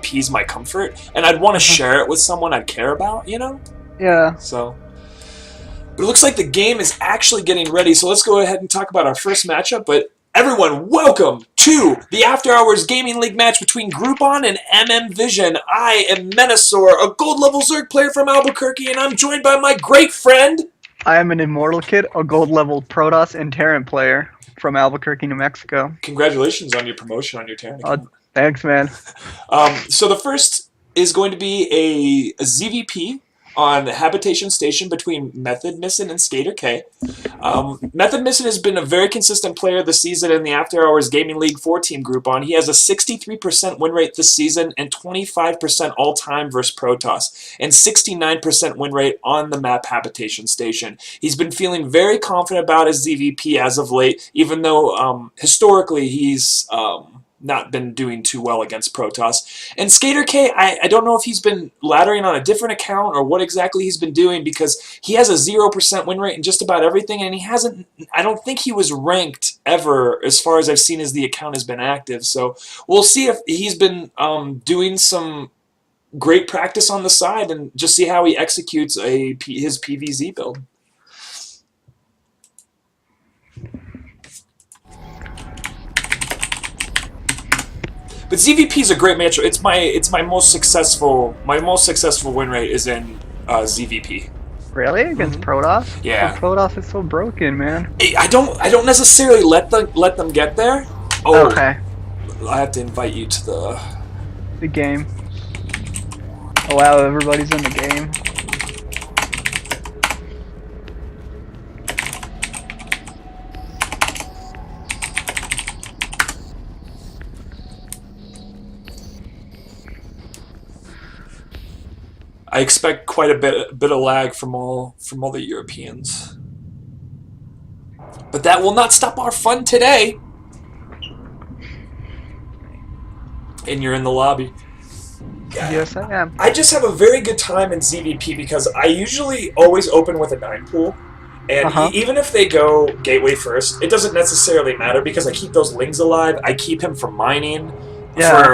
appease my comfort, and I'd want to share it with someone I care about, you know? Yeah. So, but it looks like the game is actually getting ready, so let's go ahead and talk about our first matchup. But everyone, welcome to the After Hours Gaming League match between Groupon and MethodMissin. I am Menasaur, a gold level Zerg player from Albuquerque, and I'm joined by my great friend. I am an Immortal Kid, a gold level Protoss and Terran player from Albuquerque, New Mexico. Congratulations on your promotion on your Terran account. Thanks, man. So the first is going to be a ZVP on Habitation Station between MethodMissin and SkaterK. MethodMissin has been a very consistent player this season in the After Hours Gaming League 4-team Groupon. He has a 63% win rate this season and 25% all-time versus Protoss, and 69% win rate on the map Habitation Station. He's been feeling very confident about his ZVP as of late, even though historically he's not been doing too well against Protoss. And SkaterK, I don't know if he's been laddering on a different account or what exactly he's been doing, because he has a 0% win rate in just about everything, and he hasn't, I don't think he was ranked ever as far as I've seen as the account has been active. So we'll see if he's been doing some great practice on the side and just see how he executes his PVZ build. But ZVP is a great matchup. It's my most successful win rate is in ZVP. Really? Against Protoss? Yeah. Protoss is so broken, man. I don't necessarily let them get there. Oh, okay. I have to invite you to the game. Oh wow, everybody's in the game. I expect quite a bit of lag from all the Europeans, but that will not stop our fun today. And you're in the lobby. Yes, I am. I just have a very good time in ZVP because I usually always open with a 9 pool, and even if they go gateway first, it doesn't necessarily matter because I keep those lings alive. I keep him from mining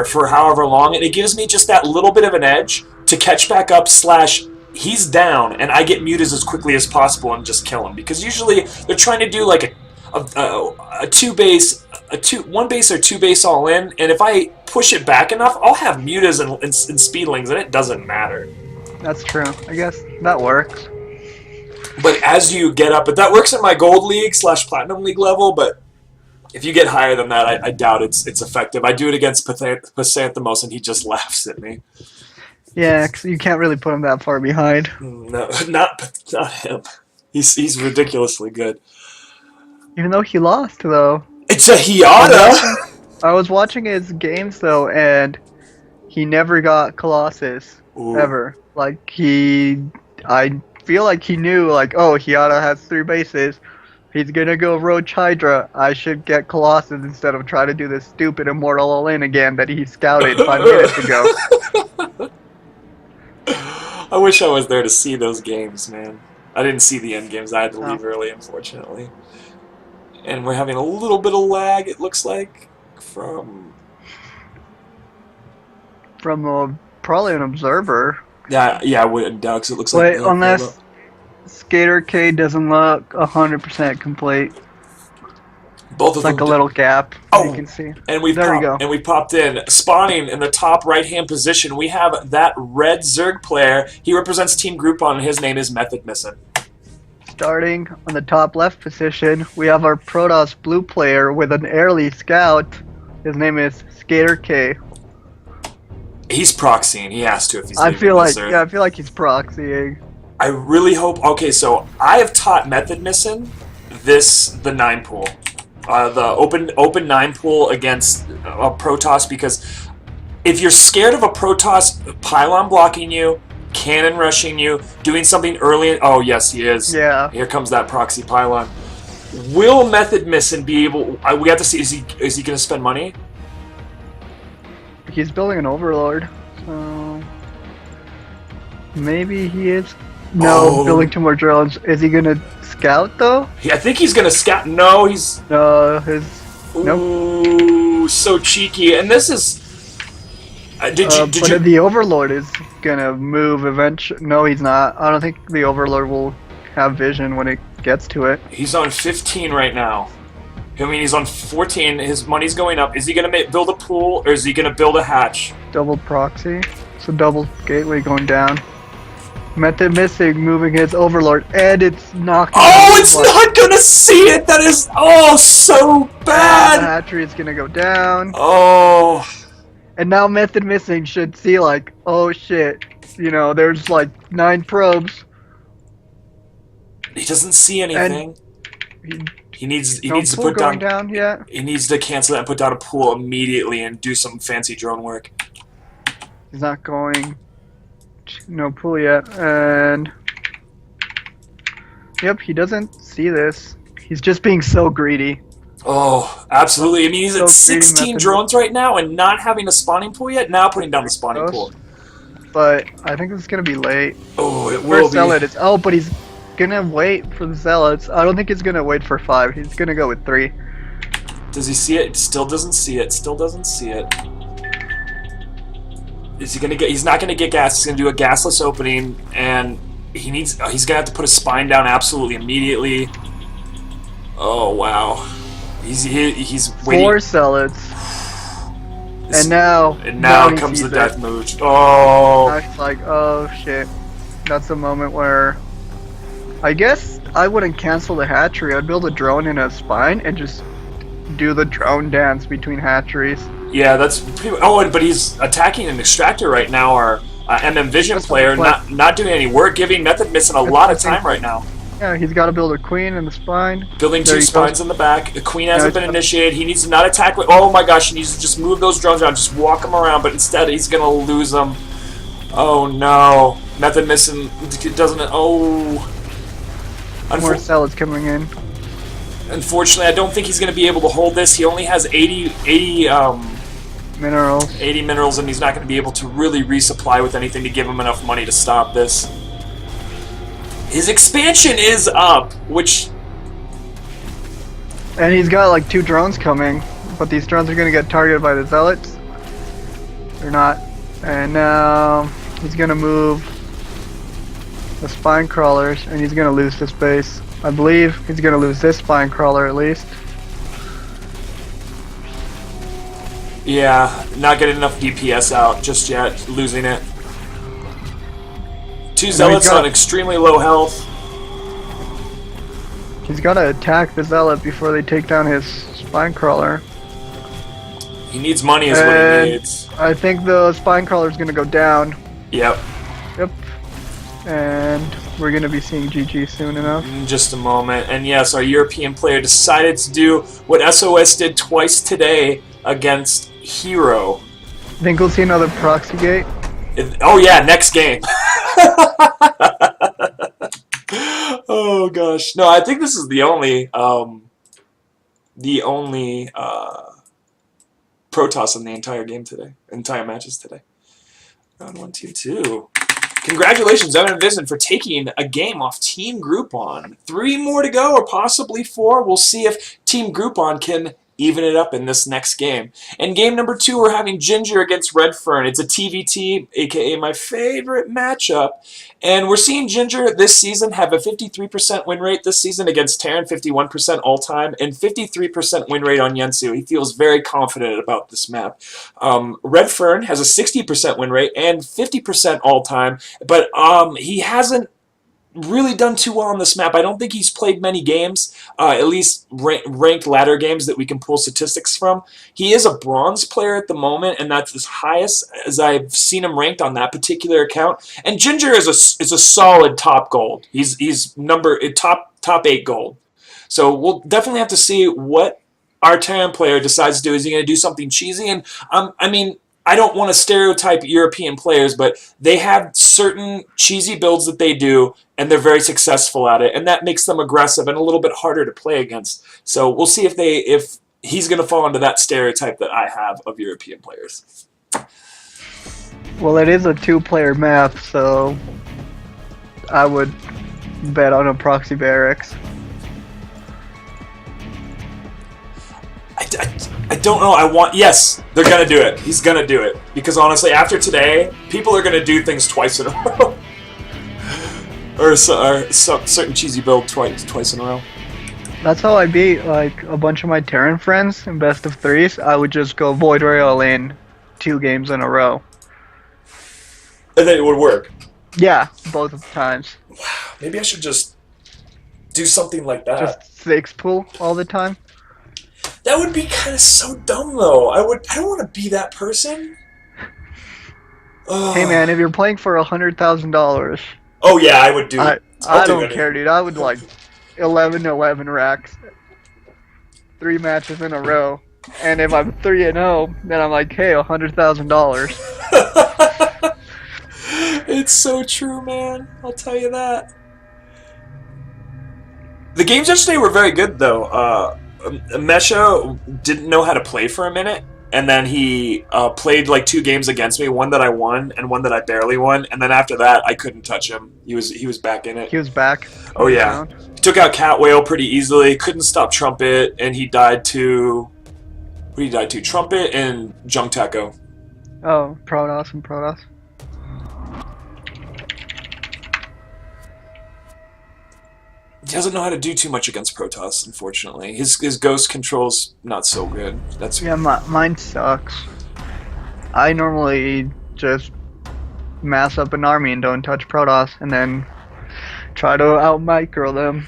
for however long, and it gives me just that little bit of an edge to catch back up / he's down, and I get muted as quickly as possible and just kill him. Because usually they're trying to do like a 2 base, 1 base or 2 base all in, and if I push it back enough, I'll have mutas and speedlings, and it doesn't matter. That's true. I guess that works. But as you get up, but that works in my gold league / platinum league level, but if you get higher than that, I doubt it's effective. I do it against Pysanthemos, and he just laughs at me. Yeah, cause you can't really put him that far behind. No, not him. He's ridiculously good. Even though he lost, though. It's a Hiata! I was watching his games, though, and he never got Colossus. Ooh. Ever. Like, I feel like he knew, like, oh, Hiata has 3 bases. He's gonna go Roach Hydra. I should get Colossus instead of try to do this stupid Immortal All-In again that he scouted 5 minutes ago. I wish I was there to see those games, man. I didn't see the end games. I had to leave early, unfortunately. And we're having a little bit of lag, it looks like, from probably an observer. Yeah, I wouldn't doubt, because it looks like... Wait, unless SkaterK doesn't look 100% complete. Both of them like a little gap. You can see. And we popped in. Spawning in the top right-hand position, we have that red Zerg player. He represents Team Groupon, and his name is MethodMissin. Starting on the top left position, we have our Protoss blue player with an early scout. His name is SkaterK. He's proxying. He has to if he's I feel like he's proxying. I really hope... Okay, so I have taught MethodMissin the 9 pool. The open 9 pool against a Protoss, because if you're scared of a Protoss pylon blocking you, cannon rushing you, doing something early... Oh, yes, he is. Yeah. Here comes that proxy pylon. Will MethodMissin be able... we have to see, is he going to spend money? He's building an Overlord, so... Maybe he is... No, building 2 more drones. Is he going to scout, though? I think he's going to scout. No, he's... No, Ooh, so cheeky. And this is... Did but you? the Overlord is gonna move eventually. No, he's not. I don't think the Overlord will have vision when it gets to it. He's on 15 right now. I mean, he's on 14. His money's going up. Is he going to build a pool, or is he going to build a hatch? Double proxy. So double gateway going down. MethodMissin moving his Overlord, and it's knocking. Oh, it's not going to see it! That is, so bad! The hatchery is going to go down. Oh. And now MethodMissin should see, like, oh shit. You know, there's like 9 probes. He doesn't see anything. He needs to put down. Yeah. He needs to cancel that and put down a pool immediately and do some fancy drone work. He's not going. No pool yet, and yep, he doesn't see this. He's just being so greedy. Oh, absolutely. I mean, he's So at 16 drones right now and not having a spawning pool yet. Now putting down the spawning pool. But I think it's gonna be late. Oh, it will be. Zealot is. Oh, but he's gonna wait for the zealots. I don't think he's gonna wait for 5. He's gonna go with 3. Does he see it? Still doesn't see it. Still doesn't see it. Is he gonna get? He's not gonna get gas. He's gonna do a gasless opening, and he's gonna have to put a spine down absolutely immediately. Oh wow, he's waiting. 4 zealots. And now comes the death mooch. Oh. Now he's like, oh shit. That's a moment where I guess I wouldn't cancel the hatchery. I'd build a drone in a spine and just do the drone dance between hatcheries. Yeah, that's pretty. Oh, but he's attacking an extractor right now. Our MM Vision player, not doing any work, giving MethodMissin a lot of time right now. Yeah, he's got to build a queen in the spine. Building 2 spines in the back. The queen hasn't been initiated. He needs to not attack with. Oh my gosh, he needs to just move those drones around, just walk them around. But instead, he's gonna lose them. Oh no, MethodMissin doesn't. Oh. More zealots coming in. Unfortunately, I don't think he's going to be able to hold this. He only has 80 minerals. 80 minerals, and he's not going to be able to really resupply with anything to give him enough money to stop this. His expansion is up, which... And he's got like 2 drones coming, but these drones are going to get targeted by the zealots. They're not. And now he's going to move the spine crawlers, and he's going to lose this base. I believe he's going to lose this spine crawler at least. Yeah, not getting enough DPS out just yet, losing it. 2 zealots on extremely low health. He's got to attack the zealot before they take down his spine crawler. He needs money is what he needs. I think the spine crawler is going to go down. Yep. Yep. And we're going to be seeing GG soon enough. In just a moment. And yes, our European player decided to do what SOS did twice today against Hero. Think we'll see another proxy gate? Oh yeah, next game. Oh gosh. No, I think this is the only Protoss in the entire game today. Entire matches today. Round 1, 2, 2. Congratulations, MethodMissin, for taking a game off Team Groupon. 3 more to go, or possibly 4. We'll see if Team Groupon can even it up in this next game. In game number 2, we're having Ginger against Redferne. It's a TVT, aka my favorite matchup. And we're seeing Ginger this season have a 53% win rate this season against Terran, 51% all-time, and 53% win rate on Yensu. He feels very confident about this map. Redferne has a 60% win rate and 50% all-time, but he hasn't really done too well on this map. I don't think he's played many games, at least ranked ladder games that we can pull statistics from. He is a bronze player at the moment, and that's as highest as I've seen him ranked on that particular account. And Ginger is a solid top gold. He's top 8 gold. So we'll definitely have to see what our Terran player decides to do. Is he going to do something cheesy? And I mean, I don't want to stereotype European players, but they have certain cheesy builds that they do, and they're very successful at it, and that makes them aggressive and a little bit harder to play against. So we'll see if he's going to fall into that stereotype that I have of European players. Well, it is a 2-player map, so I would bet on a proxy barracks. I don't know. Yes, they're gonna do it. He's gonna do it because honestly, after today, people are gonna do things twice in a row, or certain cheesy build twice in a row. That's how I beat like a bunch of my Terran friends in best of threes. I would just go Void Ray all in 2 games in a row. And then it would work. Yeah, both of the times. Wow, maybe I should just do something like that. Just 6 pool all the time. That would be kind of so dumb, though. I don't want to be that person. Hey man, if you're playing for $100,000. Oh yeah, I would do it. I don't care, dude. I would like 11 racks, 3 matches in a row, and if I'm 3-0, then I'm like, hey, $100,000. It's so true, man. I'll tell you that. The games yesterday were very good, though. Mesha didn't know how to play for a minute, and then he played like 2 games against me, one that I won and one that I barely won, and then after that I couldn't touch him. He was back in it. He was back. Oh yeah. He took out Cat Whale pretty easily, couldn't stop Trumpet, and he died to... What did he die to? Trumpet and Junk Taco. Oh, Protoss and Protoss. He doesn't know how to do too much against Protoss, unfortunately. His ghost control's not so good. That's yeah, mine sucks. I normally just mass up an army and don't touch Protoss, and then try to out-micro them.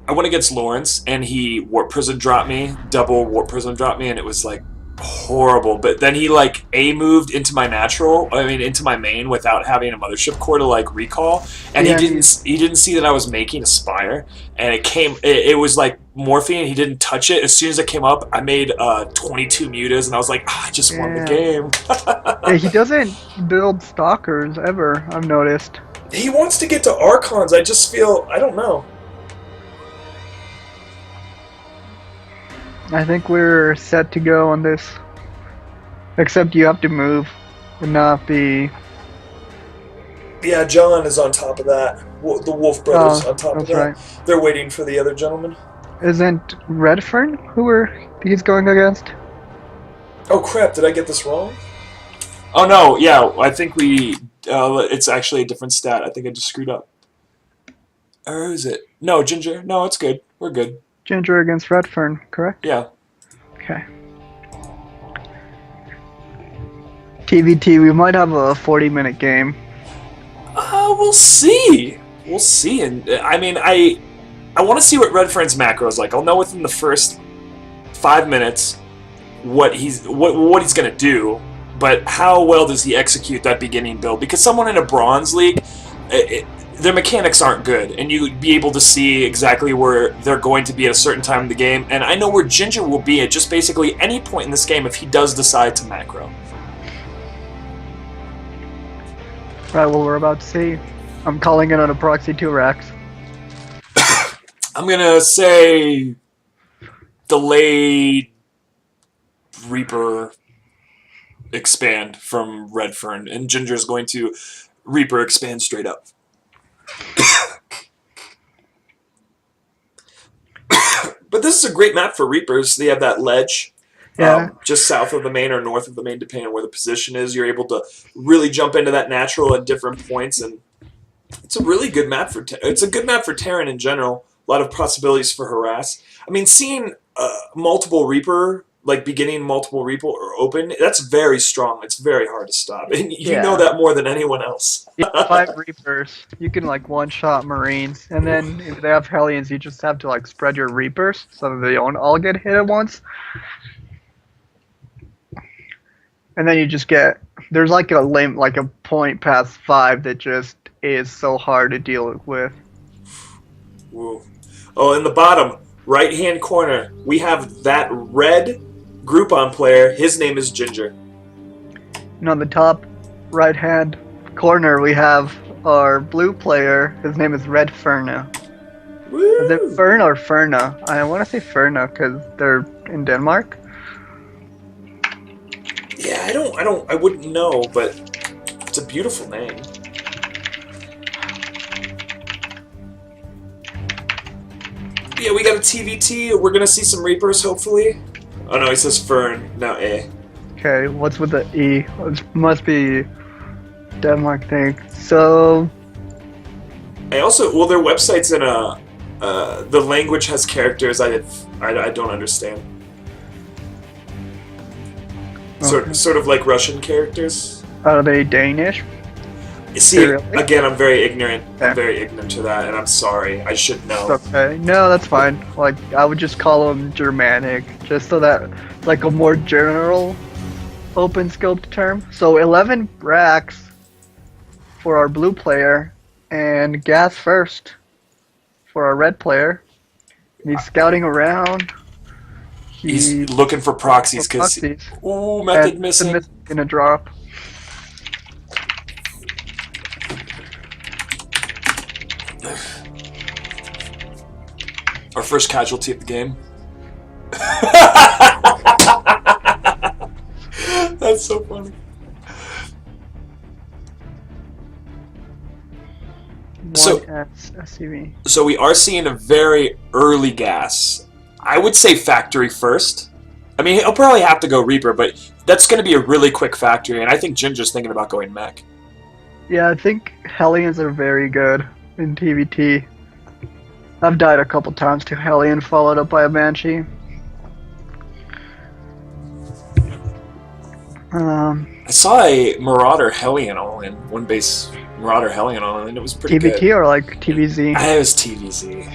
I went against Lawrence, and he Warp Prison dropped me, double Warp Prison dropped me, and it was like horrible. But then he like moved into my into my main without having a mothership core to like recall, and yeah, he didn't see that I was making a Spire, and it was like morphine. He didn't touch it. As soon as it came up, I made 22 mutas, and I was like, I just won the game. Yeah, he doesn't build stalkers ever, I've noticed. He wants to get to Archons. I just feel, I don't know. I think we're set to go on this. Except you have to move. Would not be... Yeah, John is on top of that. The WolfBrothers on top of that. Right. They're waiting for the other gentleman. Isn't Redferne who he's going against? Oh crap, did I get this wrong? Oh no, yeah, I think it's actually a different stat. I think I just screwed up. Or is it? No, Ginger. No, it's good. We're good. Ginger against Redferne, correct? Yeah. Okay. TVT, we might have a 40-minute game. We'll see. We'll see. And I mean, I want to see what Redferne's macro is like. I'll know within the first 5 minutes what he's gonna do. But how well does he execute that beginning build? Because someone in a bronze league, their mechanics aren't good, and you'd be able to see exactly where they're going to be at a certain time in the game. And I know where Ginger will be at just basically any point in this game if he does decide to macro. Right, well, we're about to see. I'm calling it on a proxy 2 racks. I'm gonna say delayed Reaper expand from Redferne, and Ginger's going to Reaper expand straight up. But this is a great map for Reapers. They have that ledge just south of the main or north of the main, depending on where the position is. You're able to really jump into that natural at different points, and it's a really good map for it's a good map for Terran in general. A lot of possibilities for harass. I mean, seeing multiple Reaper, like beginning multiple Reaper or open, that's very strong. It's very hard to stop, and you know that more than anyone else. 5 Reapers, you can like one-shot Marines, and then if they have Hellions, you just have to like spread your Reapers so that they don't all get hit at once. And then you just get, there's like a limit, like a point past 5 that just is so hard to deal with. Whoa. Oh, in the bottom right-hand corner, we have that red Groupon player. His name is Ginger. And on the top right-hand corner, we have our blue player. His name is Redferne. Is it Fern or Ferna? I want to say Ferna because they're in Denmark. Yeah, I wouldn't know, but it's a beautiful name. yeah, we got a TVT. We're gonna see some Reapers, hopefully. Oh no, he says Fern, now A. Okay, what's with the E? It must be Denmark thing. So I also, well, their website's in a, the language has characters I don't understand. Okay. Sort of like Russian characters. Are they Danish? See, Really? again, I'm very ignorant. Okay. I'm very ignorant to that, and I'm sorry. I should know. Okay, no, that's fine. Like, I would just call them Germanic, just so that, like, a more general open scoped term. So 11 racks for our blue player, and gas first for our red player. He's scouting around. He's looking for proxies because ooh, method missing. Gonna drop. Our first casualty of the game. That's so funny. So we are seeing a very early gas. I would say factory first. I mean, he'll probably have to go Reaper, but that's going to be a really quick factory, and I think Ginger's thinking about going mech. Yeah, I think Hellions are very good in TVT. I've died a couple times to Hellion followed up by a Banshee. I saw a Marauder Hellion all-in, one base Marauder Hellion all-in, and it was pretty TVT good. or like TVZ? It was TVZ.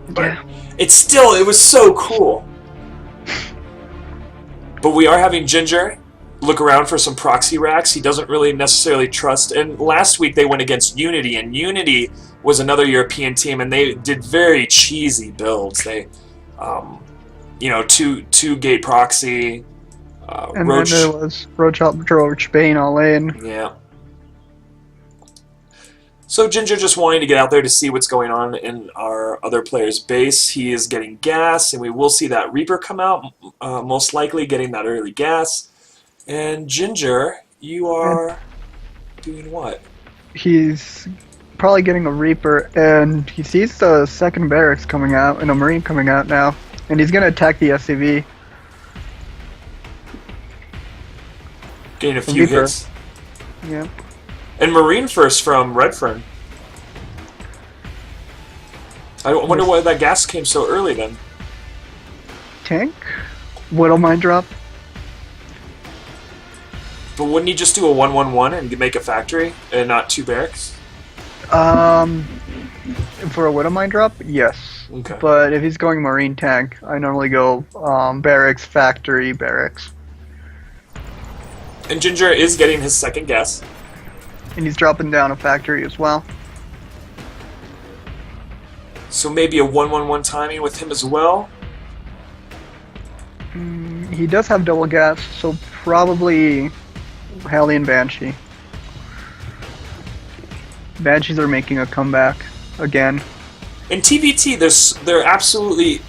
But Yeah. it was so cool. But we are having Ginger look around for some proxy racks. He doesn't really necessarily trust. And last week they went against Unity, and Unity was another European team, and they did very cheesy builds. They, two gate proxy. And then there was Roach Bane all in. Yeah. So Ginger just wanting to get out there to see what's going on in our other player's base. He is getting gas, and we will see that Reaper come out, most likely getting that early gas. And Ginger, you are doing what? He's probably getting a Reaper, and he sees the second barracks coming out and a Marine coming out now, and he's going to attack the SCV. Getting a few Reaper. hits. Yeah. And Marine first from Redferne. I wonder why that gas came so early then. Tank? Whittle mine drop? But wouldn't he just do a 1-1-1 and make a factory and not two barracks? For a Whittle mine drop? Yes. Okay. But if he's going Marine tank, I normally go barracks, factory, barracks. And Ginger is getting his second gas. And he's dropping down a factory as well. So maybe a 1-1-1 timing with him as well. He does have double gas, so probably Hellion Banshee. Banshees are making a comeback again. In TVT, they're absolutely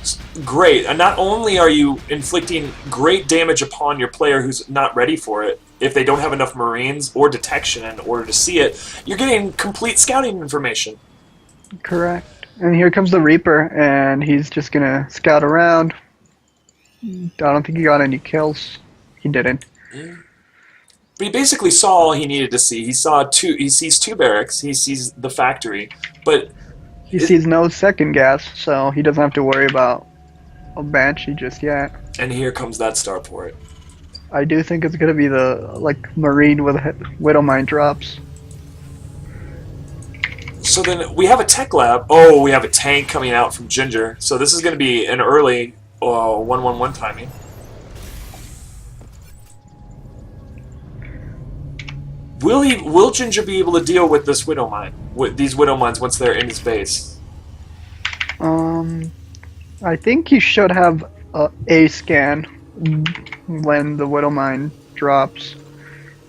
great. And not only are you inflicting great damage upon your player who's not ready for it, if they don't have enough Marines or detection in order to see it, you're getting complete scouting information. Correct. And here comes the Reaper, and he's just gonna scout around. I don't think he got any kills. He didn't. Yeah. But he basically saw all he needed to see. He sees two barracks, he sees the factory, but he sees no second gas, so he doesn't have to worry about a Banshee just yet. And here comes that starport. I do think it's gonna be the Marine with Whittle mine drops. So then we have a tech lab. Oh, we have a tank coming out from Ginger. So this is going to be an early 1-1-1 timing. Will Ginger be able to deal with this Widow Mine? With these Widow Mines once they're in his base? I think he should have a scan when the Widow Mine drops.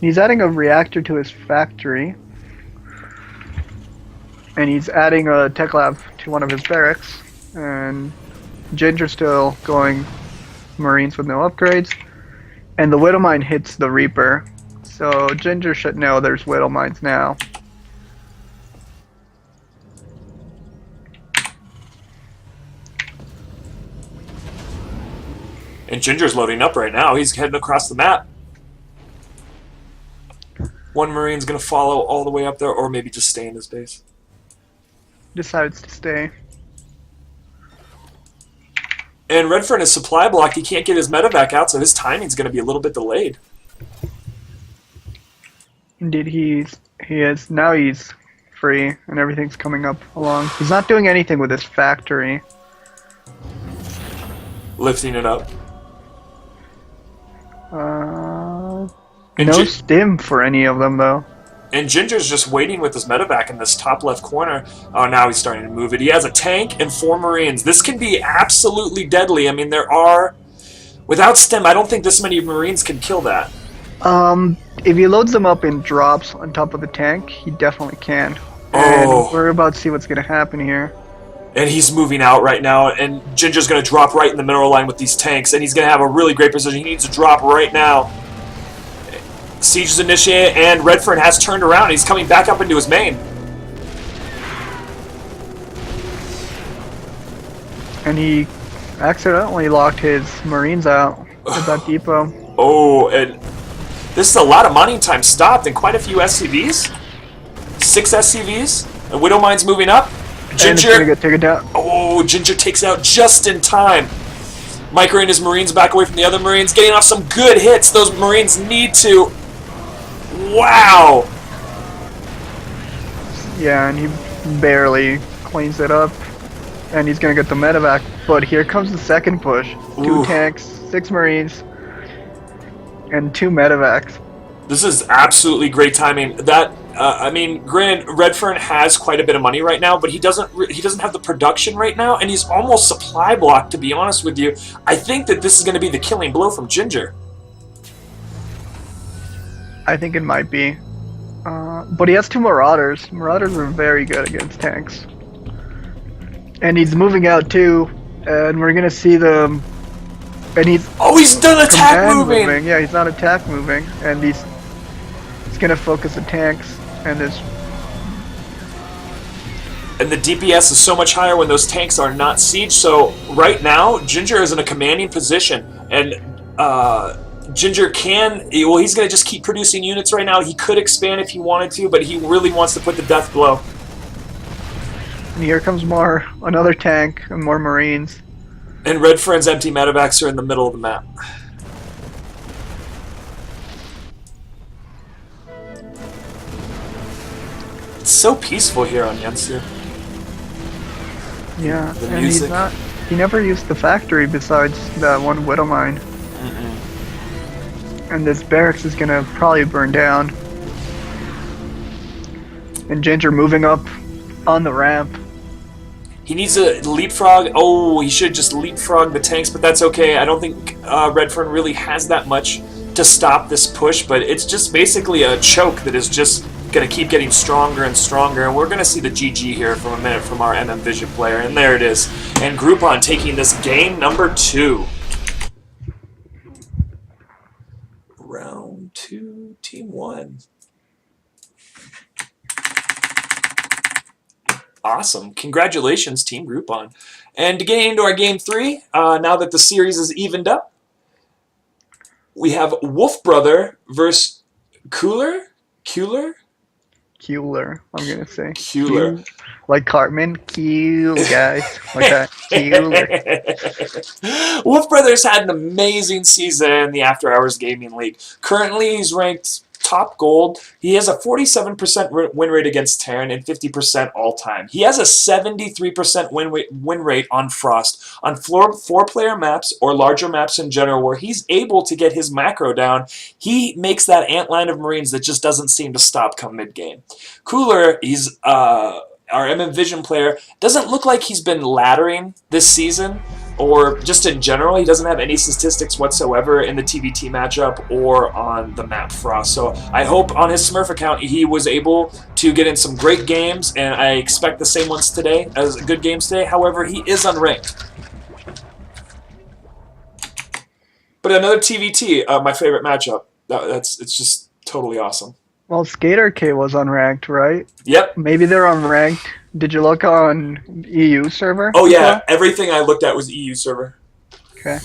He's adding a reactor to his factory. And he's adding a tech lab to one of his barracks. And Ginger's still going Marines with no upgrades. And the Widow Mine hits the Reaper. So Ginger should know there's Widow Mines now. And Ginger's loading up right now. He's heading across the map. One Marine's going to follow all the way up there, or maybe just stay in his base. Decides to stay. And Redferne is supply blocked. He can't get his medevac out, so his timing's going to be a little bit delayed. Indeed, he is. Now he's free, and everything's coming up along. He's not doing anything with his factory. Lifting it up. No stim for any of them, though. And Ginger's just waiting with his medevac in this top left corner. Oh, now he's starting to move it. He has a tank and 4 Marines. This can be absolutely deadly. I mean, there are... Without stim, I don't think this many Marines can kill that. If he loads them up in drops on top of the tank, he definitely can. Oh. And we're about to see what's going to happen here. And he's moving out right now, and Ginger's going to drop right in the middle line with these tanks, and he's going to have a really great position. He needs to drop right now. Siege is initiated, and Redferne has turned around. He's coming back up into his main. And he accidentally locked his Marines out with that depot. Oh, and this is a lot of mining time stopped, and quite a few SCVs. 6 SCVs. And Widowmine's moving up. Ginger. And it's gonna get taken down. Oh, Ginger takes out just in time. Micro and his Marines back away from the other Marines, getting off some good hits. Those Marines need to. Wow. Yeah, and he barely cleans it up. And he's gonna get the medevac. But here comes the second push. 2 tanks, 6 Marines, and 2 medevacs. This is absolutely great timing. That I mean, granted, Redferne has quite a bit of money right now, but he doesn't have the production right now, and he's almost supply blocked. To be honest with you, I think that this is going to be the killing blow from Ginger. I think it might be, but he has 2 Marauders. Marauders are very good against tanks, and he's moving out too. And we're gonna see the. And he's done attack moving. Yeah, he's not attack moving, and he's gonna focus the tanks and this. And the DPS is so much higher when those tanks are not sieged. So right now, Ginger is in a commanding position, and Ginger can. Well, he's gonna just keep producing units right now. He could expand if he wanted to, but he really wants to put the death blow. And here comes another tank and more Marines. And Redferne's empty medevacs are in the middle of the map. It's so peaceful here on Yensu. Yeah, The and music. he never used the factory besides that one widow mine. And this barracks is gonna probably burn down. And Ginger moving up on the ramp. He needs a leapfrog. Oh, he should just leapfrog the tanks, but that's okay. I don't think Redferne really has that much to stop this push, but it's just basically a choke that is just going to keep getting stronger and stronger, and we're going to see the GG here from a minute from our MM Vision player, and there it is. And Groupon taking this game number 2. Round 2, Team 1. Awesome. Congratulations, Team Groupon. And to get into our Game 3, now that the series is evened up, we have WolfBrother versus Kewler? Kewler, I'm gonna say. Kewler. Like Cartman. Keel, guys. Like that. Kewler. WolfBrother's had an amazing season in the After Hours Gaming League. Currently, he's ranked top gold. He has a 47% win rate against Terran and 50% all-time. He has a 73% win rate on Frost. On 4-player maps or larger maps in general where he's able to get his macro down, he makes that ant line of Marines that just doesn't seem to stop come mid-game. Kewler, he's our MM Vision player, doesn't look like he's been laddering this season, or just in general. He doesn't have any statistics whatsoever in the TVT matchup or on the map Frost. So I hope on his Smurf account he was able to get in some great games, and I expect the same ones today as good games today. However, he is unranked. But another TVT, my favorite matchup. It's just totally awesome. Well, SkaterK was unranked, right? Yep. Maybe they're unranked. Did you look on EU server? Oh yeah, everything I looked at was EU server. Okay.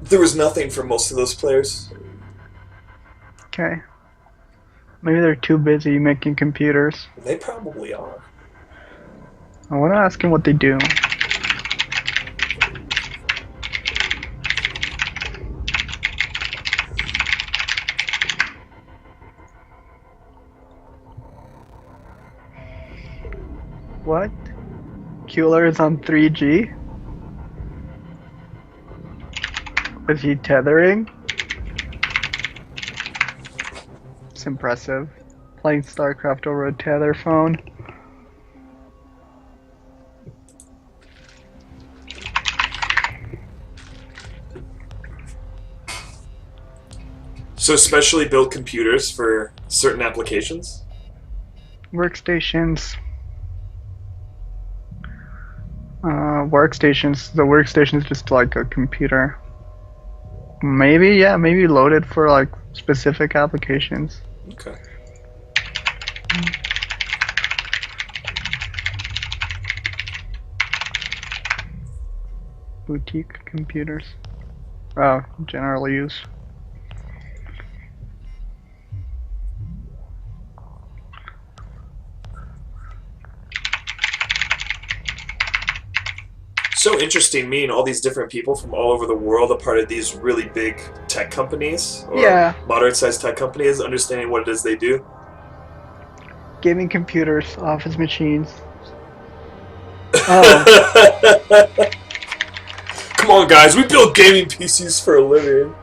There was nothing for most of those players. Okay. Maybe they're too busy making computers. They probably are. I want to ask him what they do. What? Kewler is on 3G? Is he tethering? It's impressive. Playing StarCraft over a tether phone. So specially built computers for certain applications? Workstations. Workstations. The workstation is just like a computer. Maybe, yeah, maybe loaded for like specific applications. Okay. Boutique computers. Oh, general use. So interesting, meeting all these different people from all over the world, a part of these really big tech companies, or Yeah. moderate-sized tech companies, understanding what it is they do. Gaming computers, office machines. Oh. Come on, guys, we build gaming PCs for a living.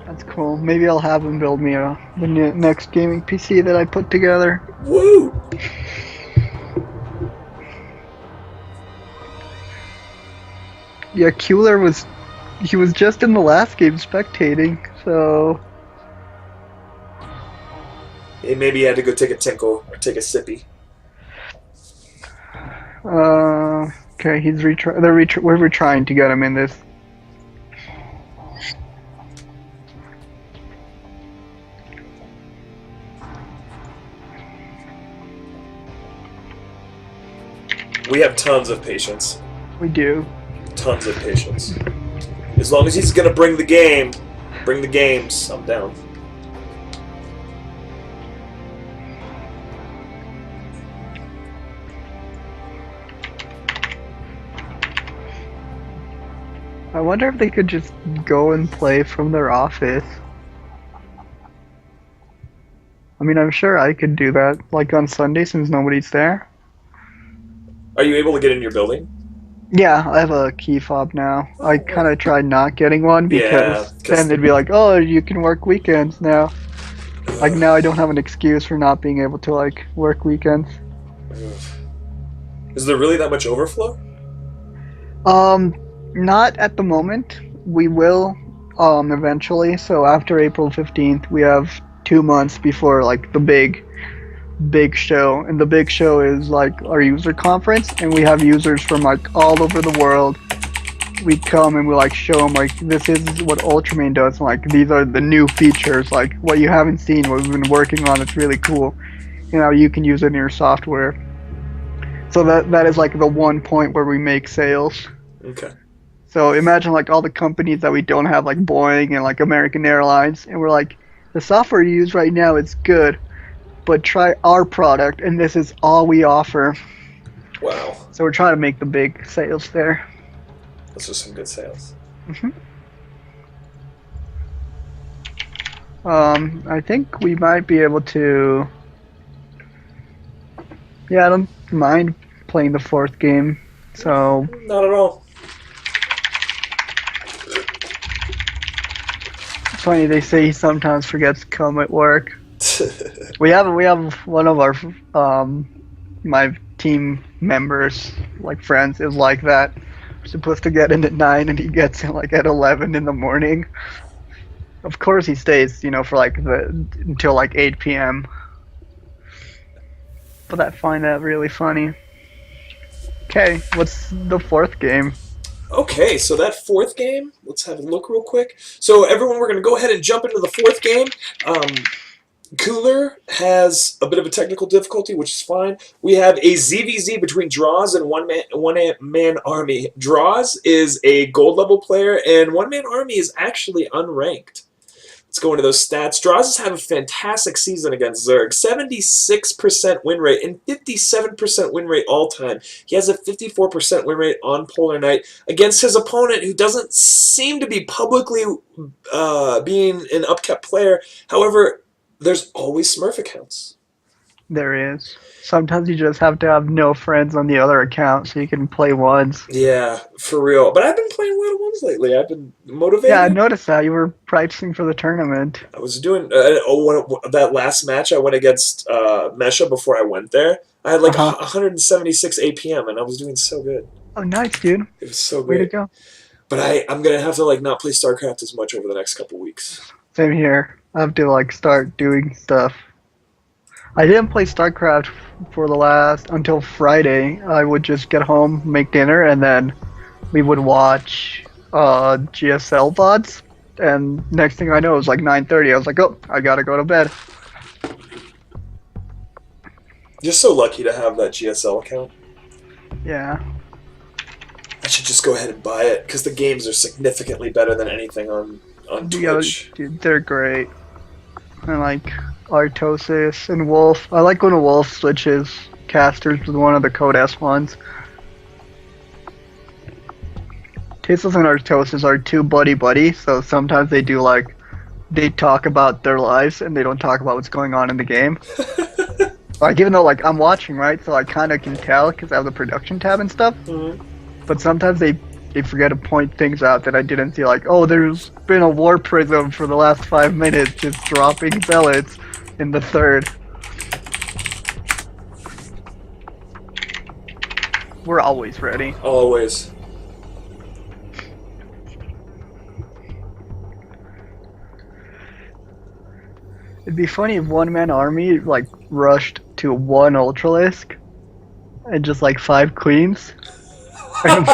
That's cool. Maybe I'll have him build me the next gaming PC that I put together. Woo! Yeah, Kewler was just in the last game spectating, so Hey, maybe he had to go take a tinkle or take a sippy. okay, we're retrying to get him in this. We have tons of patience. We do. Tons of patience. As long as he's gonna bring the games, I'm down. I wonder if they could just go and play from their office. I mean, I'm sure I could do that, like on Sunday since nobody's there. Are you able to get in your building? Yeah, I have a key fob now. I kind of tried not getting one because 'cause- then they'd be like, "Oh, you can work weekends now." Like now, I don't have an excuse for not being able to like work weekends. Is there really that much overflow? Not at the moment. We will, eventually. So after April 15th, we have 2 months before like the big show, and the big show is like our user conference, and we have users from like all over the world. We come and we like show them like this is what Ultraman does, and, like these are the new features, like what you haven't seen, what we've been working on. It's really cool. You know, you can use it in your software. So that is like the one point where we make sales. Okay. So imagine like all the companies that we don't have, like Boeing and like American Airlines, and we're like, the software you use right now is good, but try our product, and this is all we offer. Wow. So we're trying to make the big sales there. Those are some good sales. I think we might be able to. Yeah, I don't mind playing the 4th game. So Not at all. it's funny, they say he sometimes forgets to come at work. We have one of our my team members, like friends, is like that. We're supposed to get in at 9 and he gets in like at 11 in the morning. Of course he stays, you know, for like until like 8 p.m. But I find that really funny. Okay, what's the 4th game? Okay, so that 4th game, let's have a look real quick. So everyone, we're going to go ahead and jump into the 4th game. Kewler has a bit of a technical difficulty, which is fine. We have a ZVZ between Droz and OneManArmy. Droz is a gold level player, and OneManArmy is actually unranked. Let's go into those stats. Droz has had a fantastic season against Zerg. 76% win rate and 57% win rate all time. He has a 54% win rate on Polar Night against his opponent, who doesn't seem to be publicly being an upkept player. However, there's always Smurf accounts. There is. Sometimes you just have to have no friends on the other account so you can play ones. Yeah, for real. But I've been playing a lot of ones lately. I've been motivated. Yeah, I noticed that. You were practicing for the tournament. I was doing that last match. I went against Mesha before I went there. I had like 176 APM, and I was doing so good. Oh, nice, dude. It was so Way great. to go. But I'm gonna have to not play StarCraft as much over the next couple weeks. Same here. I have to start doing stuff. I didn't play StarCraft for until Friday. I would just get home, make dinner, and then we would watch GSL VODs. And next thing I know, it was like 9:30. I was like, oh, I gotta go to bed. You're so lucky to have that GSL account. Yeah. I should just go ahead and buy it because the games are significantly better than anything on Twitch. Dude, they're great. I like Artosis and Wolf. I like when Wolf switches casters with one of the Code S ones. Tasteless and Artosis are two buddy, so sometimes they do they talk about their lives and they don't talk about what's going on in the game. Even though I'm watching, right? So I kind of can tell because I have the production tab and stuff. Mm-hmm. But sometimes they forget to point things out that I didn't see, oh, there's been a war prism for the last 5 minutes just dropping pellets in the third. We're always ready. Always. It'd be funny if OneManArmy rushed to one Ultralisk and just 5 queens. And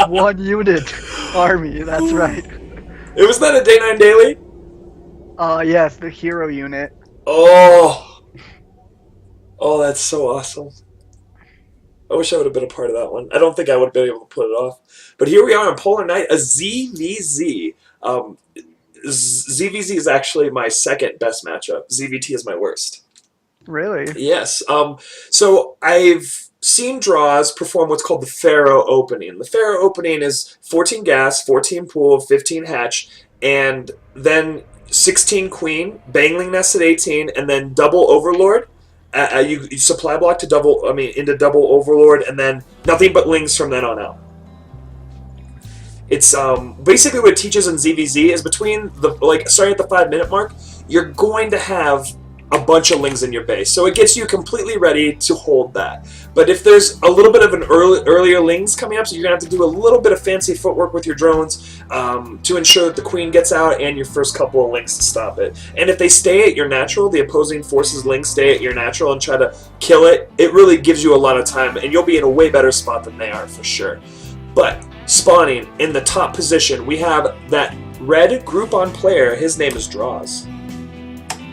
one unit army, that's right. It was that a Day 9 daily? Yes, the hero unit. Oh, that's so awesome. I wish I would have been a part of that one. I don't think I would have been able to put it off. But here we are on Polar Night, a ZVZ. ZVZ is actually my second best matchup. ZVT is my worst. Really? Yes. So I've seen Droz perform what's called the Pharaoh opening. The Pharaoh opening is 14 gas, 14 pool, 15 hatch, and then 16 queen, bangling nest at 18, and then double overlord. You supply block to into double overlord, and then nothing but lings from then on out. It's basically what it teaches in ZVZ is between starting at the 5-minute mark, you're going to have a bunch of lings in your base, so it gets you completely ready to hold that. But if there's a little bit of an earlier lings coming up, so you're gonna have to do a little bit of fancy footwork with your drones to ensure that the queen gets out and your first couple of lings to stop it. And if they stay at your natural, the opposing forces lings stay at your natural and try to kill it, it really gives you a lot of time, and you'll be in a way better spot than they are for sure. But spawning in the top position, we have that red Groupon player. His name is Droz.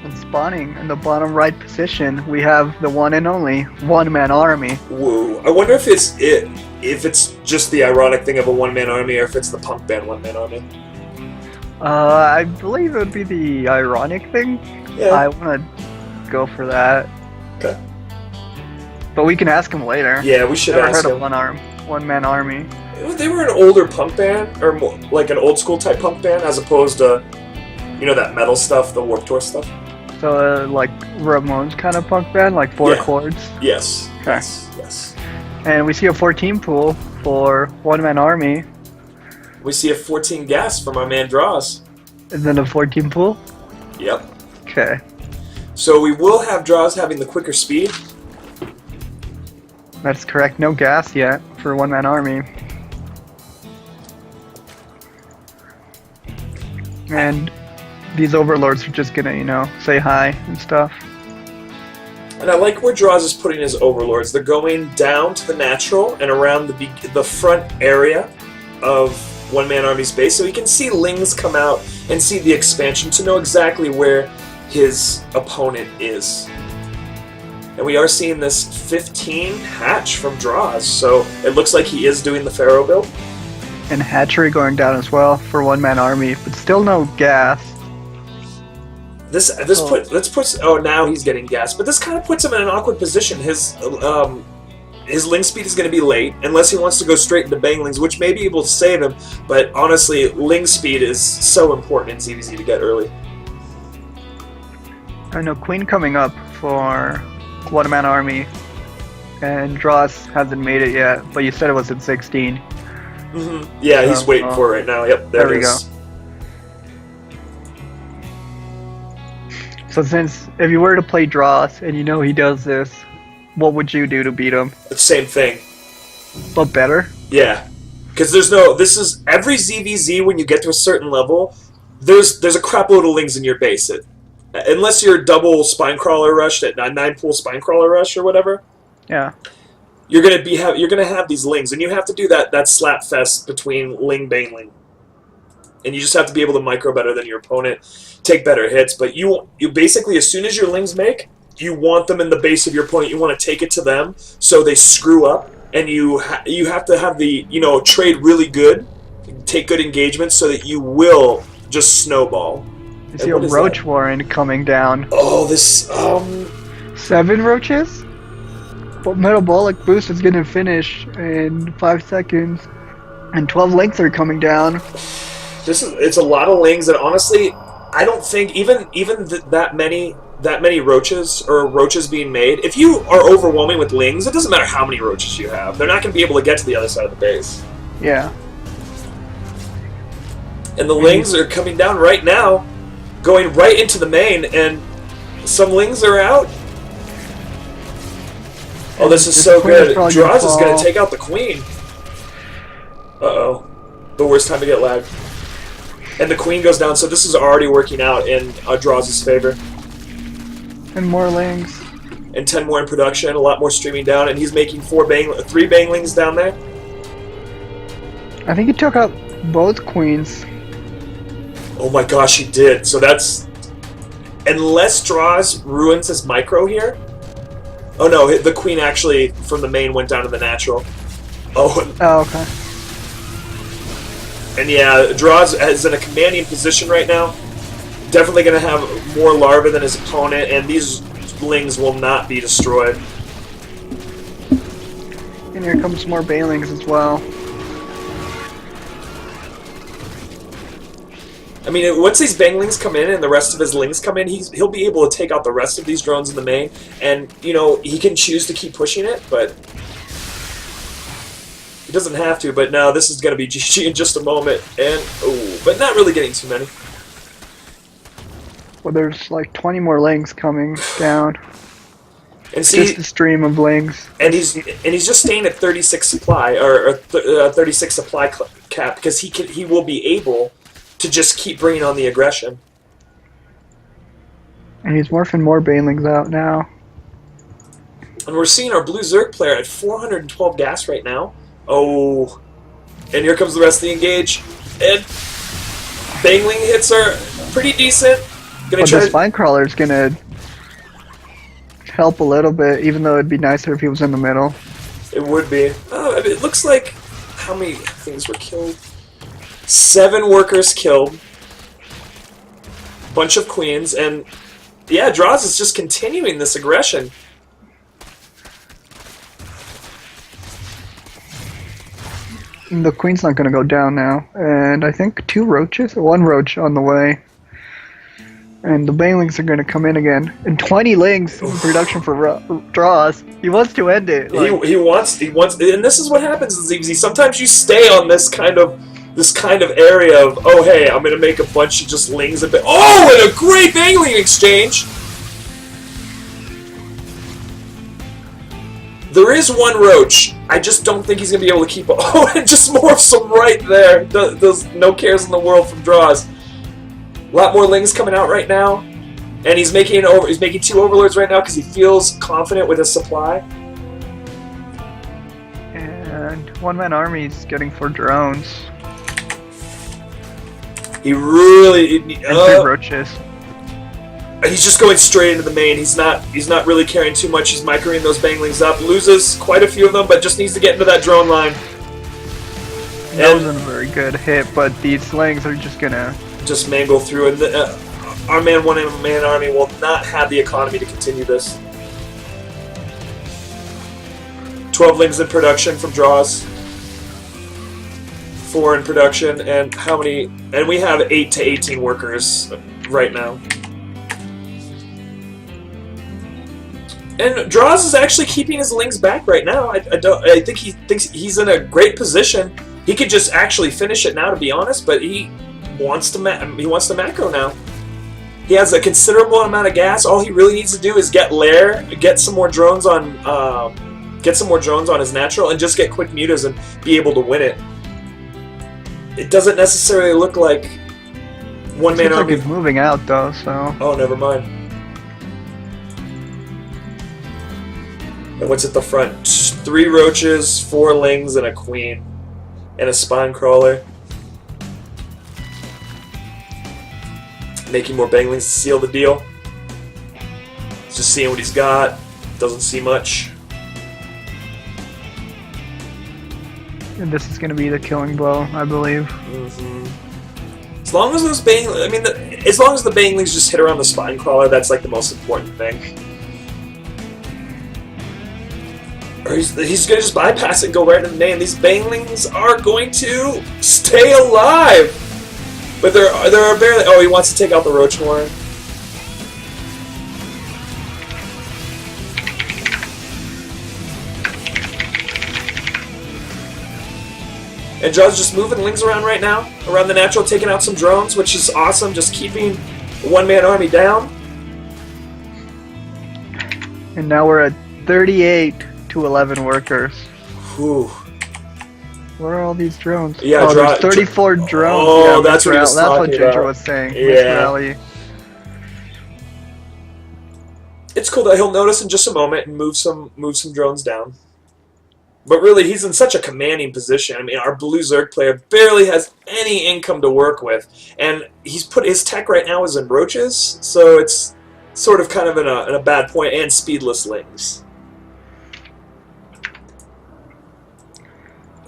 And spawning in the bottom right position, we have the one and only OneManArmy. Woo! I wonder if it's just the ironic thing of a one-man army, or if it's the punk band OneManArmy. I believe it would be the ironic thing. Yeah. I want to go for that. Okay. But we can ask him later. Yeah, we should Never ask heard him. of OneManArmy. They were an older punk band, or more, an old school type punk band, as opposed to, that metal stuff, the Warped Tour stuff. So, Ramones kind of punk band, 4 chords? Yes. Okay. Yes. And we see a 14 pool for OneManArmy. We see a 14 gas from our man Droz. And then a 14 pool? Yep. Okay. So we will have Droz having the quicker speed. That's correct. No gas yet for OneManArmy. And these overlords are just gonna, say hi and stuff. And I like where Droz is putting his overlords. They're going down to the natural and around the front area of OneManArmy's base, so he can see lings come out and see the expansion to know exactly where his opponent is. And we are seeing this 15 hatch from Droz, so it looks like he is doing the Pharaoh build. And hatchery going down as well for one-man army, but still no gas. This puts now he's getting gas, but this kind of puts him in an awkward position. His ling speed is going to be late unless he wants to go straight into banglings, which may be able to save him. But honestly, ling speed is so important in ZVZ to get early. I know Queen coming up for one-man-army, and Droz hasn't made it yet, but you said it was at 16. Mm-hmm. Yeah, he's waiting for it right now. Yep, there it is. So if you were to play Droz and you know he does this, what would you do to beat him? The same thing. But better? Yeah. Because this is every ZVZ when you get to a certain level, there's a crap load of lings in your base. Unless you're double spine crawler rushed at 9-pool spine crawler rush or whatever. Yeah. You're gonna have these lings, and you have to do that slap fest between ling bangling. And you just have to be able to micro better than your opponent, take better hits. But you basically, as soon as your lings make, you want them in the base of your opponent. You want to take it to them so they screw up, and you have to have the trade really good, take good engagements so that you will just snowball. You see a roach warren coming down. Oh, this 7 roaches? But metabolic boost is gonna finish in 5 seconds, and 12 lengths are coming down. It's a lot of lings, and honestly, I don't think even that many roaches or roaches being made. If you are overwhelming with lings, it doesn't matter how many roaches you have. They're not going to be able to get to the other side of the base. Yeah. And the lings are coming down right now, going right into the main, and some lings are out. Oh, this is so good. Droz is going to take out the queen. Uh-oh. The worst time to get lagged. And the queen goes down, so this is already working out in Droz's favor. And more lings. And 10 more in production, a lot more streaming down, and he's making 3 banglings down there. I think he took out both queens. Oh my gosh, he did. So that's... Unless Droz ruins his micro here... Oh no, the queen actually, from the main, went down to the natural. Oh, okay. And yeah, Droz is in a commanding position right now. Definitely going to have more larvae than his opponent, and these lings will not be destroyed. And here comes more banelings as well. I mean, once these banglings come in and the rest of his lings come in, he'll be able to take out the rest of these drones in the main, and he can choose to keep pushing it, but he doesn't have to. But now this is going to be GG in just a moment, and but not really getting too many. Well, there's like 20 more lings coming down. And see, just a stream of lings. And he's just staying at 36 supply or 36 supply cap because he will be able to just keep bringing on the aggression. And he's morphing more banelings out now. And we're seeing our blue Zerg player at 412 gas right now. Oh, and here comes the rest of the engage. And bangling hits are pretty decent. But the spine crawler is gonna help a little bit, even though it'd be nicer if he was in the middle. It would be. Oh, I mean, it looks like how many things were killed? 7 workers killed. Bunch of queens, and yeah, Droz is just continuing this aggression. The queen's not gonna go down now, and I think 2 roaches, or 1 roach on the way. And the banelings are going to come in again. And 20 lings in production for Droz. He wants to end it. Like, he wants, and this is what happens in ZVZ. Sometimes you stay on this kind of area of, oh hey, I'm going to make a bunch of just lings a bit. Oh, and a great bangling exchange. There is 1 roach. I just don't think he's going to be able to keep. Oh, and just morphs him right there. There's no cares in the world from Droz. A lot more lings coming out right now, and he's making 2 overlords right now because he feels confident with his supply. And one-man-army's getting 4 drones. He really and 3 roaches. He's just going straight into the main. He's not really caring too much. He's microing those banglings up. Loses quite a few of them, but just needs to get into that drone line. That wasn't a very good hit, but these slings are just gonna just mangle through. And our OneManArmy will not have the economy to continue this. 12 lings in production from Droz. 4 in production, and how many? And we have 8 to 18 workers right now. And Droz is actually keeping his lings back right now. I think he thinks he's in a great position. He could just actually finish it now, to be honest. But he wants to macro now. He has a considerable amount of gas. All he really needs to do is get Lair, get some more drones on his natural, and just get quick mutas and be able to win it. It doesn't necessarily look like OneManArmy. Like he's moving out though, so. Oh, never mind. And what's at the front? 3 roaches, 4 lings, and a queen. And a spine crawler. Making more banglings to seal the deal. Just seeing what he's got. Doesn't see much. And this is going to be the killing blow, I believe. As long as those as long as the banglings just hit around the spine crawler, that's like the most important thing. Or he's going to just bypass it and go right into the main. These banglings are going to stay alive! But there are barely... Oh, he wants to take out the roach horn. And Droz just moving lings around right now, around the natural, taking out some drones, which is awesome, just keeping the OneManArmy down. And now we're at 38 to 11 workers. Whew. Where are all these drones? Yeah, there's 34 drones. Oh, yeah, that's what he was that's what talking Ginger about. was saying. Yeah. It's cool that he'll notice in just a moment and move some drones down. But really, he's in such a commanding position. I mean, our blue Zerg player barely has any income to work with, and he's put his tech right now is in roaches, so it's sort of kind of in a bad point, and speedless lings.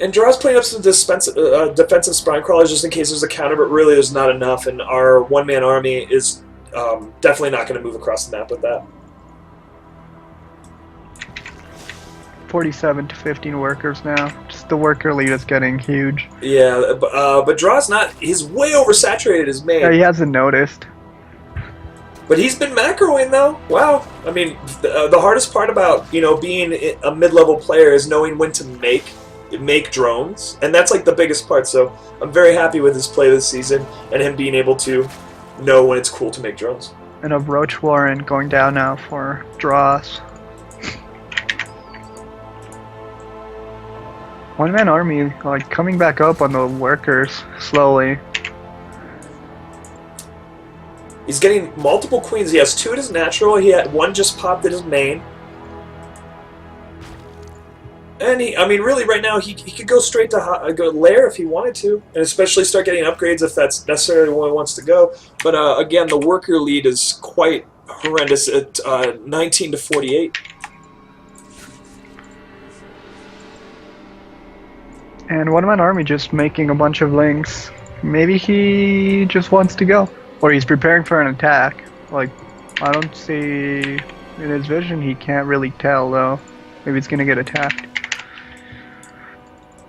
And Droz playing up some defensive spine crawlers just in case there's a counter, but really there's not enough, and our OneManArmy is definitely not going to move across the map with that. 47 to 15 workers now. Just the worker lead is getting huge. Yeah, but Droz not... He's way oversaturated his main. Yeah, he hasn't noticed. But he's been macroing, though. Wow. I mean, the hardest part about, being a mid-level player is knowing when to make drones. And that's, like, the biggest part. So I'm very happy with his play this season and him being able to know when it's cool to make drones. And a Roach Warren going down now for Droz. OneManArmy, like, coming back up on the workers slowly. He's getting multiple queens. He has 2 at his natural. He had 1 just popped at his main. And really, right now, he could go straight to go Lair if he wanted to, and especially start getting upgrades if that's necessarily where he wants to go. But again, the worker lead is quite horrendous at 19 to 48. And OneManArmy just making a bunch of links. Maybe he just wants to go. Or he's preparing for an attack. Like, I don't see... In his vision, he can't really tell, though. Maybe he's gonna get attacked.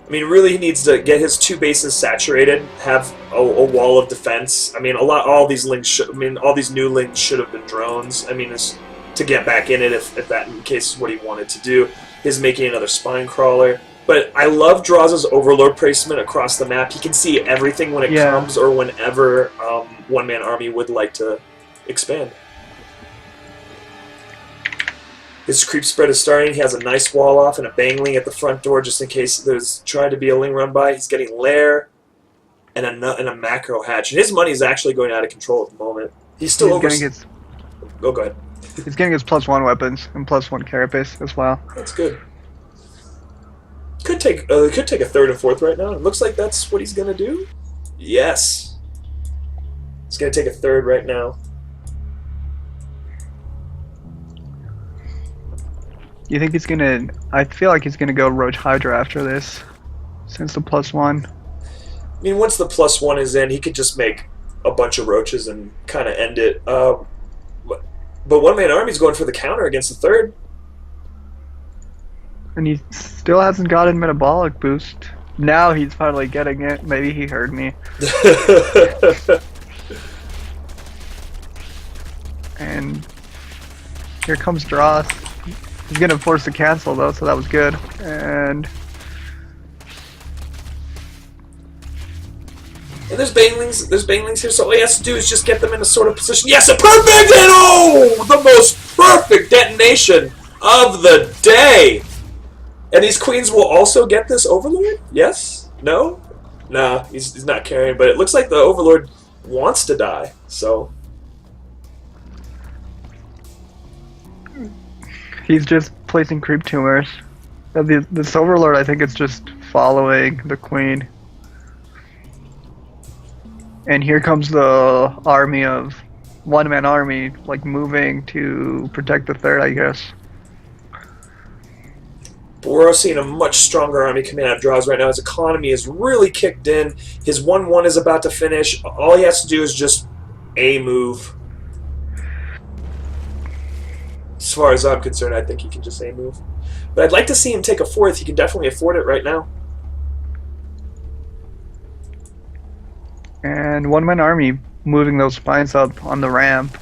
I mean, really, he needs to get his 2 bases saturated, have a wall of defense. I mean, all these new links should have been drones. I mean, it's to get back in it if that in case is what he wanted to do. He's making another spine crawler. But I love Droz's overload placement across the map. He can see everything when it comes or whenever OneManArmy would like to expand. His creep spread is starting. He has a nice wall off and a bangling at the front door just in case there's trying to be a ling run by. He's getting Lair and a macro hatch. And his money is actually going out of control at the moment. He's still over... Oh, go ahead. He's getting his +1 weapons and +1 carapace as well. That's good. Could take a 3rd and 4th right now. It looks like that's what he's gonna do. Yes, he's gonna take a 3rd right now. You think he's gonna? I feel like he's gonna go Roach Hydra after this, since the +1. I mean, once the +1 is in, he could just make a bunch of roaches and kind of end it. But OneManArmy's going for the counter against the third. And he still hasn't gotten metabolic boost. Now he's finally getting it. Maybe he heard me. And here comes Droz. He's gonna force the cancel though, so that was good. And there's banelings here, so all he has to do is just get them in a sort of position. Yes, a perfect, and oh, the most perfect detonation of the day. And these queens will also get this Overlord? Yes? No? Nah, he's not carrying, but it looks like the Overlord wants to die, so. he's just placing creep tumors. This Overlord, I think it's just following the queen. And here comes the army of OneManArmy, like moving to protect the third, I guess. But we're seeing a much stronger army coming out of Droz right now. His economy is really kicked in. His 1-1 is about to finish. All he has to do is just a move. As far as I'm concerned, I think he can just a move. But I'd like to see him take a fourth. He can definitely afford it right now. And OneManArmy moving those spines up on the ramp.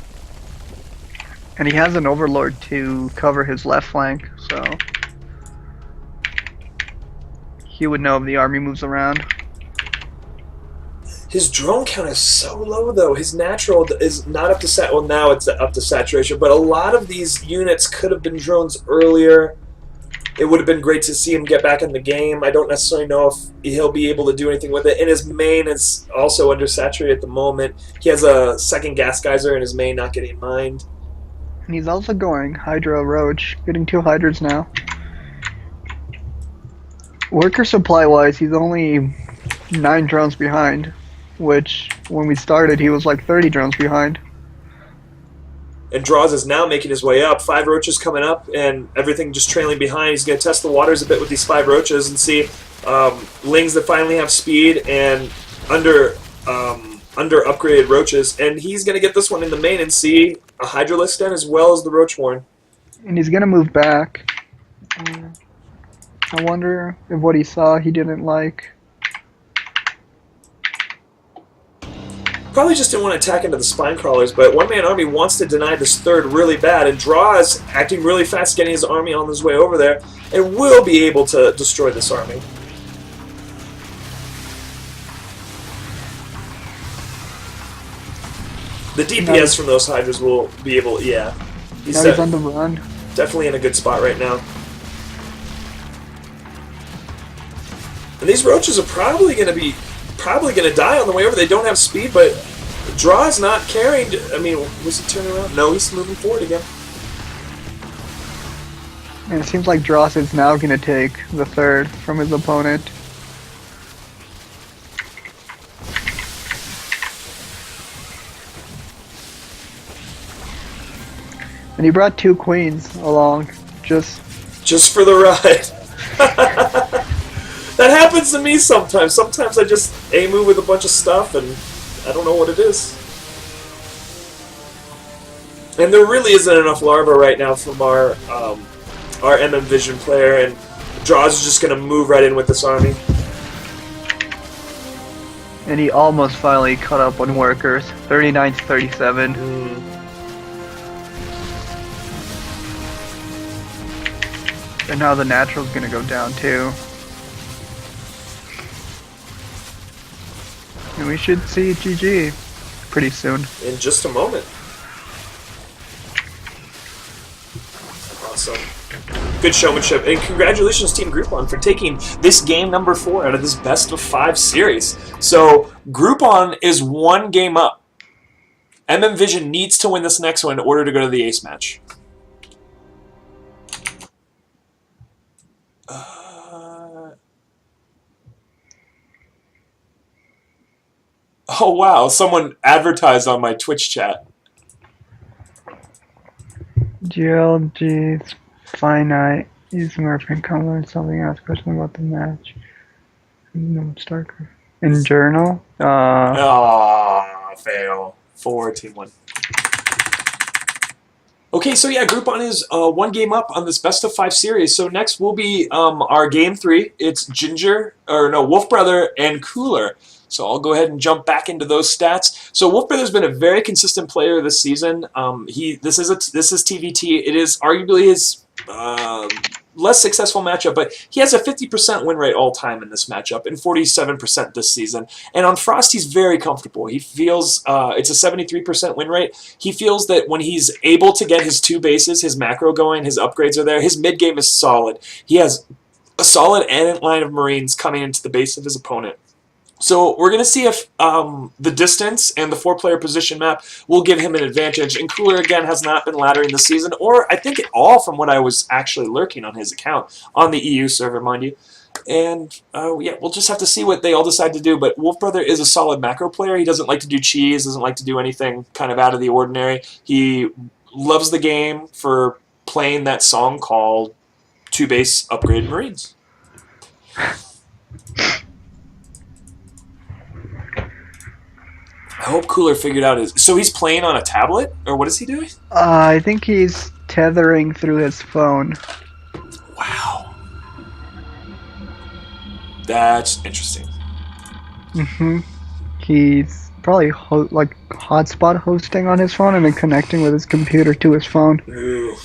And he has an Overlord to cover his left flank, so he would know if the army moves around. His drone count is so low, though. His natural is not up to well, now it's up to saturation, but a lot of these units could have been drones earlier. It would have been great to see him get back in the game. I don't necessarily know if he'll be able to do anything with it. And his main is also undersaturated at the moment. He has a second gas geyser in his main not getting mined. And he's also going Hydra Roach, getting 2 Hydras now. Worker supply-wise, he's only 9 drones behind, which, when we started, he was like 30 drones behind. And Droz is now making his way up. 5 roaches coming up, and everything just trailing behind. He's going to test the waters a bit with these 5 roaches and see lings that finally have speed and under upgraded roaches. And he's going to get this one in the main and see a Hydralisk den as well as the Roach Warren. And he's going to move back. I wonder if what he saw he didn't like. Probably just didn't want to attack into the spine crawlers, but OneManArmy wants to deny this third really bad, and Droz acting really fast, getting his army on his way over there, and will be able to destroy this army. The DPS from those Hydras will be able, yeah. He's on the run. Definitely in a good spot right now. And these roaches are probably going to die on the way over. They don't have speed, but Droz not carrying. I mean, was he turning around? No, he's moving forward again. And it seems like Droz is now going to take the third from his opponent. And he brought 2 queens along, just for the ride. That happens to me sometimes. Sometimes I just A-move with a bunch of stuff, and I don't know what it is. And there really isn't enough larva right now from our MMVision player, and Droz is just going to move right in with this army. And he almost finally caught up on workers, 39 to 37. And now the natural's gonna go down too. And we should see GG pretty soon. In just a moment. Awesome. Good showmanship. And congratulations, Team Groupon, for taking this game number 4 out of this best of 5 series. So, Groupon is 1 game up. MMVision needs to win this next one in order to go to the ace match. Oh wow, someone advertised on my Twitch chat. GLG. finite. Use the Redferne comment something else question about the match. No Starker. In journal? Fail. 4, team 1. Okay, so yeah, Groupon is 1 game up on this best of 5 series. So next will be our game 3. It's WolfBrother and Kewler. So I'll go ahead and jump back into those stats. So WolfBrother's been a very consistent player this season. This is TVT. It is arguably his less successful matchup, but he has a 50% win rate all time in this matchup and 47% this season. And on Frost, he's very comfortable. He feels it's a 73% win rate. He feels that when he's able to get his 2 bases, his macro going, his upgrades are there, his mid game is solid. He has a solid ant line of Marines coming into the base of his opponent. So we're going to see if the distance and the 4-player position map will give him an advantage. And Kewler, again, has not been laddering this season, or I think at all from what I was actually lurking on his account, on the EU server, mind you. And yeah, we'll just have to see what they all decide to do. But WolfBrother is a solid macro player. He doesn't like to do cheese, doesn't like to do anything kind of out of the ordinary. He loves the game for playing that song called 2-Base Upgraded Marines. I hope Kewler figured out his... So he's playing on a tablet? Or what is he doing? I think he's tethering through his phone. Wow. That's interesting. He's probably hotspot hosting on his phone and then connecting with his computer to his phone. Ooh.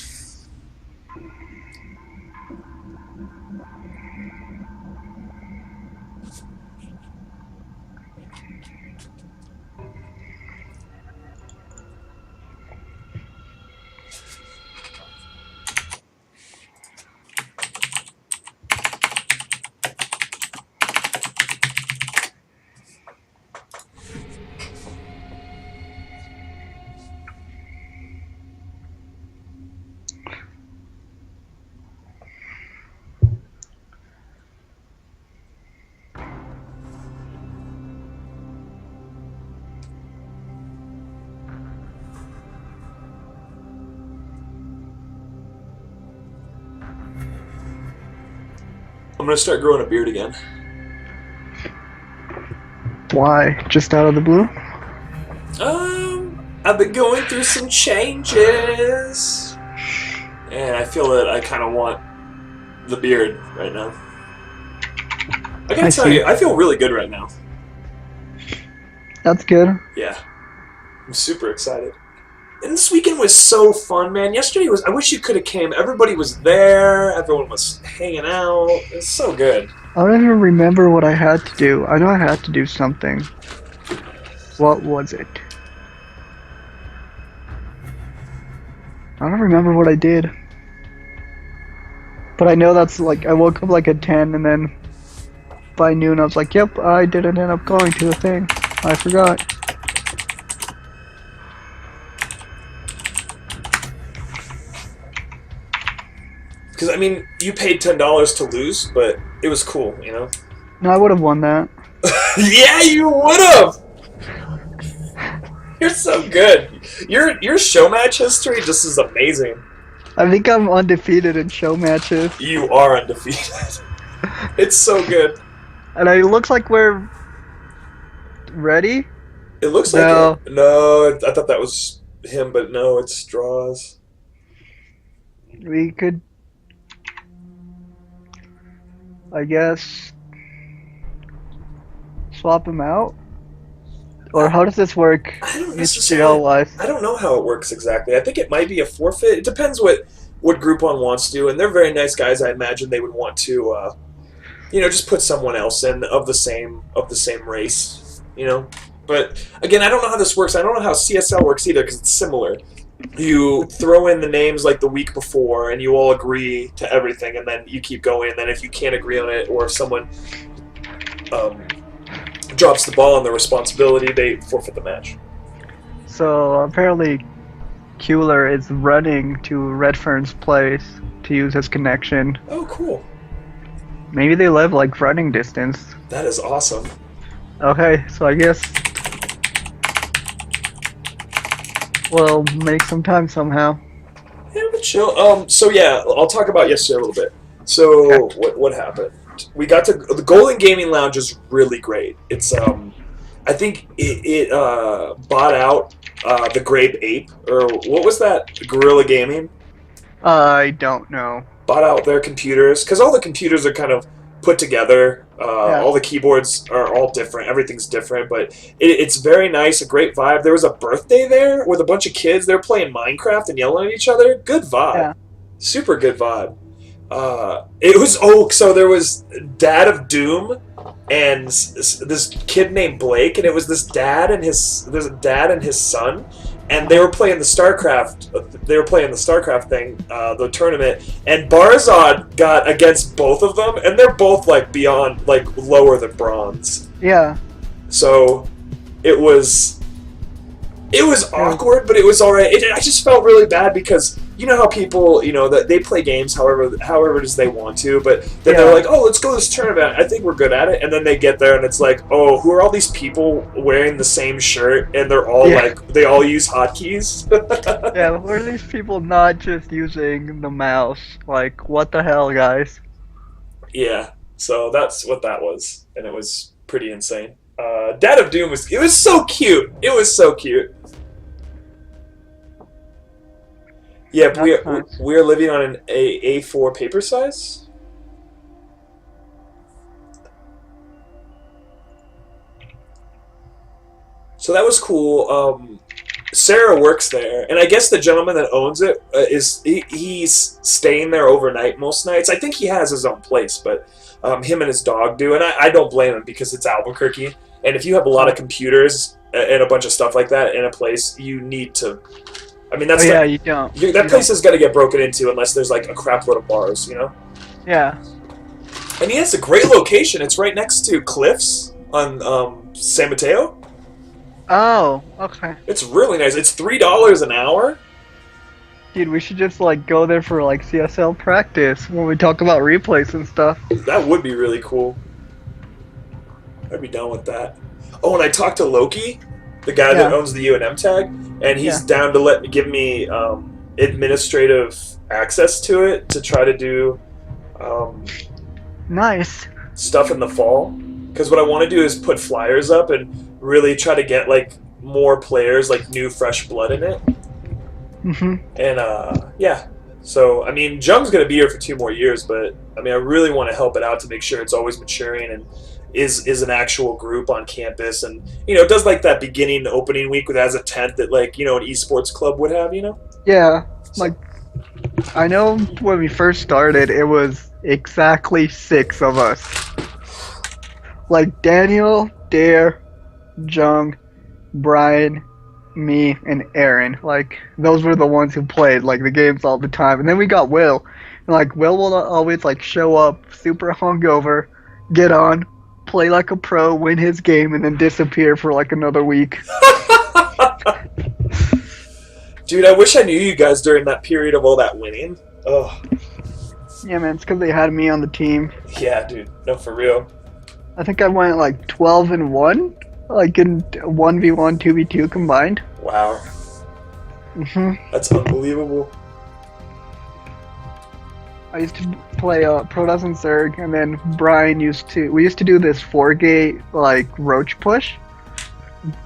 I'm going to start growing a beard again. Why? Just out of the blue? I've been going through some changes. And I feel that I kind of want the beard right now. I gotta tell you, I feel really good right now. That's good. Yeah. I'm super excited. And this weekend was so fun, man. Yesterday was... I wish you could have came. Everybody was there. Everyone was hanging out. It's so good. I don't even remember what I had to do. I know I had to do something. What was it? I don't remember what I did. But I know that's like... I woke up like at 10 and then by noon I was like, yep, I didn't end up going to the thing. I forgot. Because, I mean, you paid $10 to lose, but it was cool, you know? No, I would have won that. Yeah, you would have! You're so good. Your show match history just is amazing. I think I'm undefeated in show matches. You are undefeated. It's so good. And it looks like we're ready. It looks like it. No, I thought that was him, but no, it's Droz. We could... I guess swap him out, or how does this work? I don't necessarily. HGL-wise? I don't know how it works exactly. I think it might be a forfeit. It depends what Groupon wants to do, and they're very nice guys. I imagine they would want to, just put someone else in of the same race, you know. But again, I don't know how this works. I don't know how CSL works either because it's similar. You throw in the names like the week before, and you all agree to everything, and then you keep going. And then if you can't agree on it, or if someone drops the ball on the responsibility, they forfeit the match. So apparently, Kewler is running to Redferne's place to use his connection. Oh, cool. Maybe they live like running distance. That is awesome. Okay, so I guess we'll make some time somehow. Yeah, chill. So yeah, I'll talk about yesterday a little bit. So Okay. what happened? We got to the Golden Gaming Lounge is really great. It's I think it bought out the Grape Ape, or what was that? Gorilla Gaming I don't know. bought out their computers because all the computers are kind of put together. Yeah. All the keyboards are all different. Everything's different, but it's very nice. A great vibe. There was a birthday there with a bunch of kids. They're playing Minecraft and yelling at each other. Good vibe. Yeah. Super good vibe. It was so there was Dad of Doom and this kid named Blake, and it was this dad and his son, and they were playing the StarCraft. They were playing the StarCraft thing, the tournament, and Barzad got against both of them, and they're both like beyond lower than bronze. Yeah. So it was awkward, but it was all right. I just felt really bad because you know how people, that they play games however it is they want to, but then they're like, oh, let's go to this tournament. I think we're good at it. And then they get there and it's like, oh, who are all these people wearing the same shirt and they're all they all use hotkeys? Yeah, who are these people not just using the mouse? Like, what the hell, guys? Yeah, so that's what that was. And it was pretty insane. Dad of Doom was so cute. It was so cute. Yeah, we're living on an A4 paper size. So that was cool. Sarah works there, and I guess the gentleman that owns it he's staying there overnight most nights. I think he has his own place, but him and his dog do, and I don't blame him because it's Albuquerque, and if you have a lot of computers and a bunch of stuff like that in a place, you need to. I mean, that's you don't. That place has got to get broken into unless there's like a crap load of bars, Yeah. And he has a great location. It's right next to Cliffs on San Mateo. Oh, okay. It's really nice. It's $3 an hour. Dude, we should just go there for CSL practice when we talk about replays and stuff. That would be really cool. I'd be down with that. Oh, and I talked to Loki, the guy that owns the UNM tag, and he's down to give me administrative access to it to try to do nice stuff in the fall. Because what I want to do is put flyers up and really try to get more players, new fresh blood in it. Mm-hmm. And yeah, so I mean, Jung's gonna be here for 2 more years, but I mean, I really want to help it out to make sure it's always maturing and is an actual group on campus, and it does that beginning opening week that has a tent that an esports club would have, Yeah, I know when we first started, it was exactly 6 of us. Daniel, Dare, Jung, Brian, me, and Aaron. Those were the ones who played the games all the time. And then we got Will, and Will will always show up super hungover, get on, play like a pro, win his game, and then disappear for another week. Dude, I wish I knew you guys during that period of all that winning. Oh. Yeah, man, it's because they had me on the team. Yeah, dude. No, for real. I think I went 12-1, in 1v1, 2v2 combined. Wow. That's unbelievable. I used to play Protoss and Zerg, and then Brian we used to do this 4-gate roach push.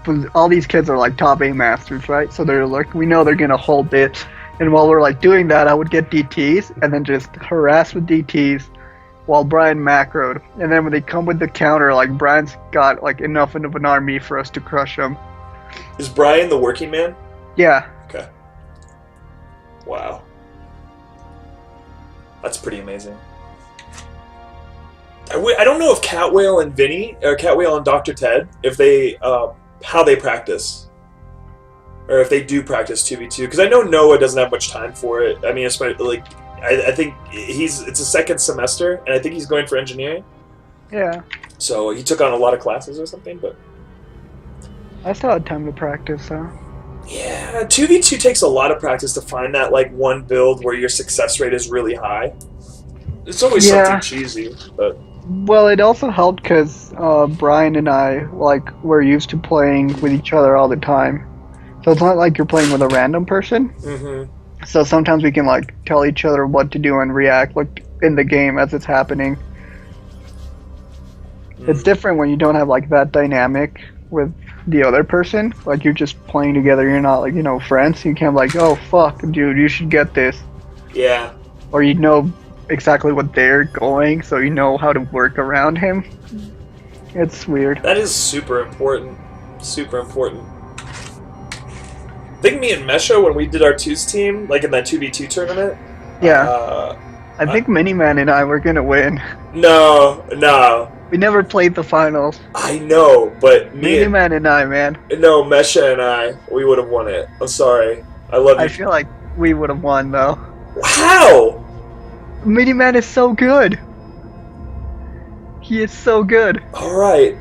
But all these kids are top A masters, right? So they're we know they're gonna hold it, and while we're doing that, I would get DTs and then just harass with DTs while Brian macroed, and then when they come with the counter, Brian's got enough of an army for us to crush them. Is Brian the working man? Yeah. Okay. Wow. That's pretty amazing. I don't know if Catwhale and Vinny, or Catwhale and Dr. Ted, if they how they practice, or if they do practice 2v2, because I know Noah doesn't have much time for it. I mean, especially I think it's a second semester, and I think he's going for engineering. Yeah. So he took on a lot of classes or something, but I still had time to practice, so. Yeah, 2v2 takes a lot of practice to find that one build where your success rate is really high. It's always something cheesy, but. Well, it also helped because Brian and I we're used to playing with each other all the time, so it's not like you're playing with a random person. Mm-hmm. So sometimes we can like tell each other what to do and react like in the game as it's happening. It's different when you don't have like that dynamic with the other person. Like you're just playing together. You're not like friends. You can't like, oh fuck, dude, you should get this. Yeah. Or you know exactly what they're going, so you know how to work around him. It's weird. That is super important. Super important. I think me and Mesha, when we did our twos team, like in that 2v2 tournament. Yeah. I think Miniman and I were gonna win. No. We never played the finals. I know, but Miniman and I, man. No, Mesha and I, we would have won it. I'm sorry. I love you. I feel like we would have won, though. How? Miniman is so good. He is so good. Alright.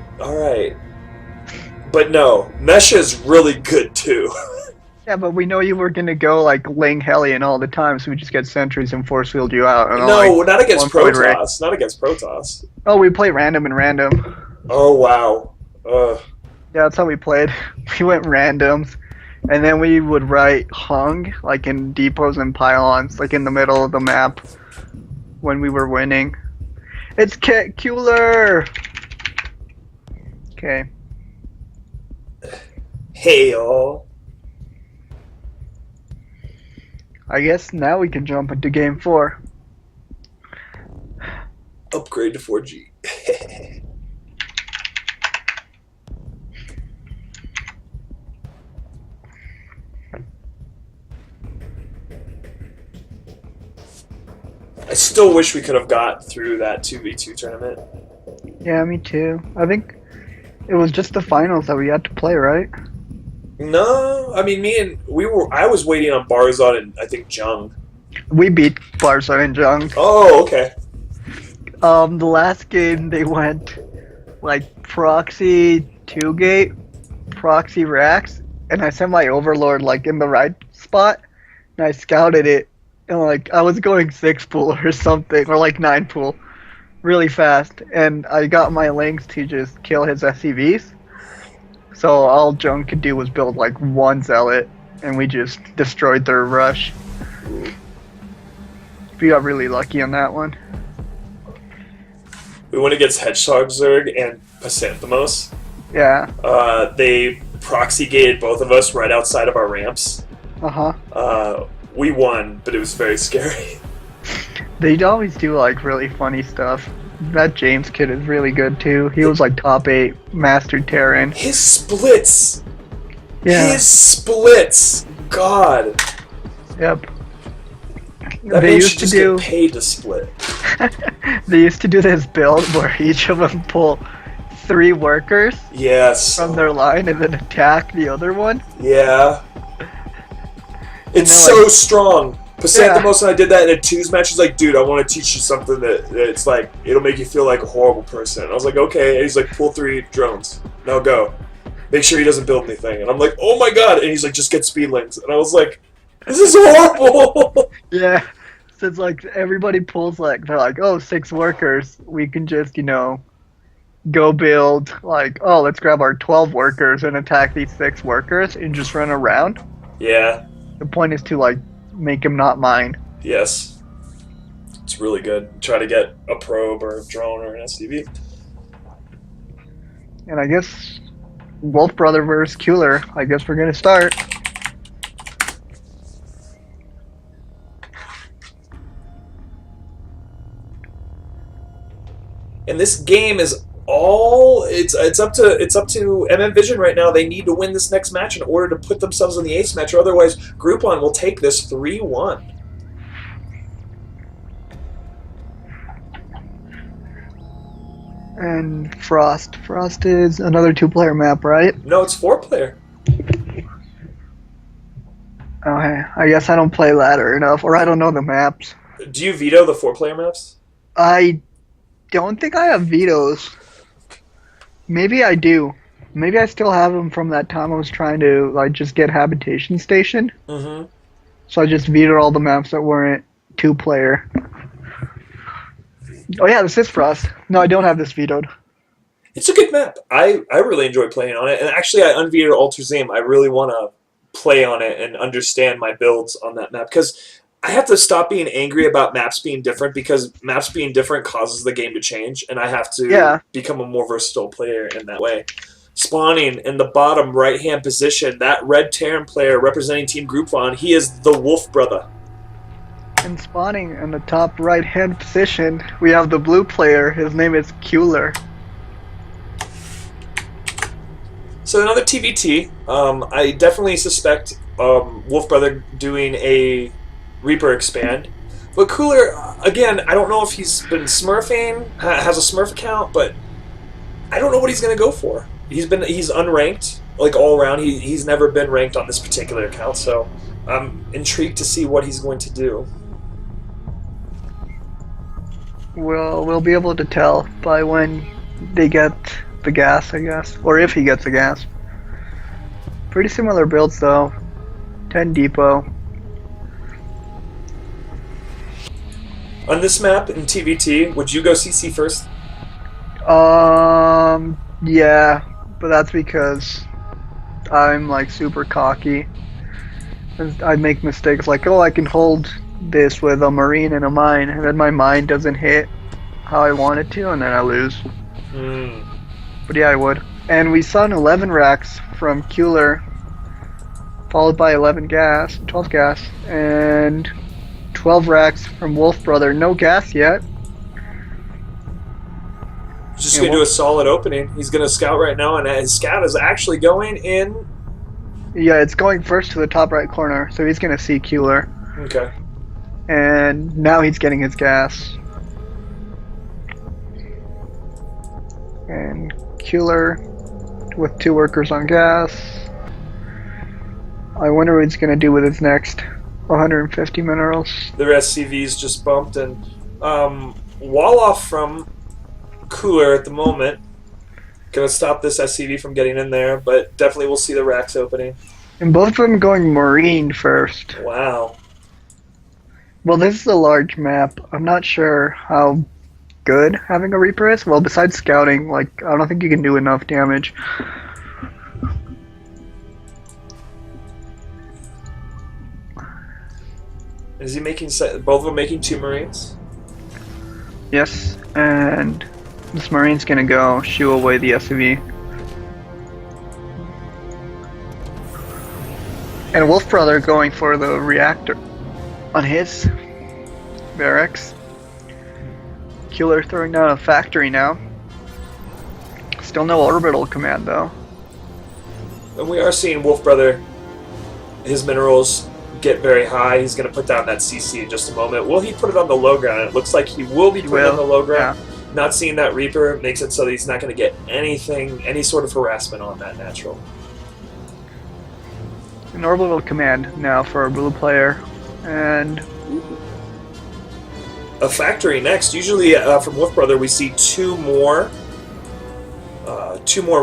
But no, Mesha is really good too. Yeah, but we know you were gonna go like Ling Hellion all the time, so we just get sentries and force field you out. And no, not against Protoss. Not against Protoss. Oh, we play random and random. Oh wow. Yeah, that's how we played. We went randoms, and then we would write hung like in depots and pylons, like in the middle of the map when we were winning. It's Kewler. Okay. Hey y'all. I guess now we can jump into game 4. Upgrade to 4G. I still wish we could have got through that 2v2 tournament. Yeah, me too. I think it was just the finals that we had to play, right? No, I mean I was waiting on Barzon and I think Jung. We beat Barzon and Jung. Oh, okay. The last game they went like proxy 2-gate, proxy racks, and I sent my overlord like in the right spot, and I scouted it, and like I was going 6 pool or something, or like 9 pool, really fast, and I got my links to just kill his SCVs. So all Jung could do was build like 1 zealot, and we just destroyed their rush. We got really lucky on that one. We went against Hedgehog Zerg and Pasanthamos. Yeah. They proxy gated both of us right outside of our ramps. We won, but it was very scary. They always do like really funny stuff. That James kid is really good too. He was like top 8 Master Terran. His splits! Yeah. His splits! God. Yep. They used to get paid to split. They used to do this build where each of them pull 3 workers from their line and then attack the other one. Yeah. It's so strong. Pasanthamos and I did that in a 2s match. He's like, dude, I want to teach you something that it's like, it'll make you feel like a horrible person. I was like, okay. And he's like, pull 3 drones. Now go. Make sure he doesn't build anything. And I'm like, oh my god. And he's like, just get speedlings. And I was like, this is horrible. Yeah. So it's like everybody pulls like, they're like, oh, 6 workers. We can just, go build like, oh, let's grab our 12 workers and attack these 6 workers and just run around. Yeah. The point is to like make him not mine. Yes. It's really good. Try to get a probe or a drone or an SCV. And I guess WolfBrother versus Kewler. I guess we're gonna start. And this game is all it's up to MM Vision right now. They need to win this next match in order to put themselves in the ace match, or otherwise Groupon will take this 3-1. And Frost. Frost is another 2-player map, right? No, it's 4-player. Okay, I guess I don't play ladder enough, or I don't know the maps. Do you veto the 4-player maps? I don't think I have vetoes. Maybe I do. Maybe I still have them from that time I was trying to like just get Habitation Station. Mm-hmm. So I just vetoed all the maps that weren't 2-player. Oh yeah, this is Frost. No, I don't have this vetoed. It's a good map. I really enjoy playing on it, and actually I unvetoed Alter Zame. I really want to play on it and understand my builds on that map, because I have to stop being angry about maps being different, because maps being different causes the game to change, and I have to become a more versatile player in that way. Spawning in the bottom right-hand position, that red Terran player representing Team Groupon, he is the WolfBrother. And spawning in the top right-hand position, we have the blue player. His name is Kewler. So another TVT. I definitely suspect WolfBrother doing a Reaper expand. But Kewler, again, I don't know if he's been smurfing, has a smurf account, but I don't know what he's going to go for. He's unranked, like all around. He's never been ranked on this particular account, so I'm intrigued to see what he's going to do. We'll be able to tell by when they get the gas, I guess, or if he gets the gas. Pretty similar builds though. 10 depot. On this map in TVT, would you go CC first? Yeah, but that's because I'm like super cocky. I make mistakes like, oh, I can hold this with a marine and a mine, and then my mine doesn't hit how I want it to, and then I lose. But yeah, I would. And we saw an 11 racks from Kewler, followed by 12 gas, and 12 racks from WolfBrother. No gas yet. Just going to do a solid opening. He's going to scout right now, and his scout is actually going in. Yeah, it's going first to the top right corner, so he's going to see Kewler. Okay. And now he's getting his gas. And Kewler with 2 workers on gas. I wonder what he's going to do with his next 150 minerals. Their SCV's just bumped, and wall off from Kewler at the moment. Gonna stop this SCV from getting in there, but definitely we'll see the racks opening. And both of them going marine first. Wow. Well, this is a large map. I'm not sure how good having a Reaper is. Well, besides scouting, like, I don't think you can do enough damage. Is he making both of them making 2 marines? Yes, and this marine's gonna go shoo away the SCV. And WolfBrother going for the reactor on his barracks. Kewler throwing down a factory now. Still no orbital command though. And we are seeing WolfBrother, his minerals get very high. He's going to put down that CC in just a moment. Will he put it on the low ground? It looks like he will be putting it on the low ground. Yeah. Not seeing that Reaper makes it so that he's not going to get anything, any sort of harassment on that natural. An orbital command now for a blue player. And a factory next. Usually from WolfBrother we see 2 more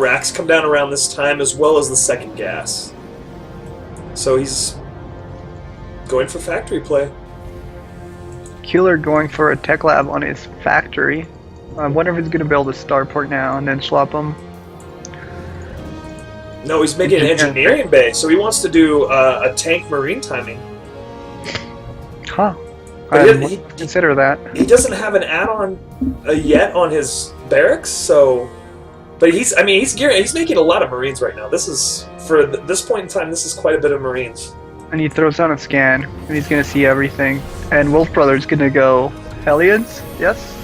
racks come down around this time, as well as the second gas. So he's going for factory play. Kewler going for a tech lab on his factory. I wonder if he's going to build a starport now and then swap them. No, he's making an engineering bay, so he wants to do a tank marine timing. Huh. He consider that. He doesn't have an add-on yet on his barracks, so. But he's making a lot of marines right now. This is, for this point in time, this is quite a bit of marines. And he throws down a scan, and he's going to see everything. And WolfBrother's going to go Hellions? Yes?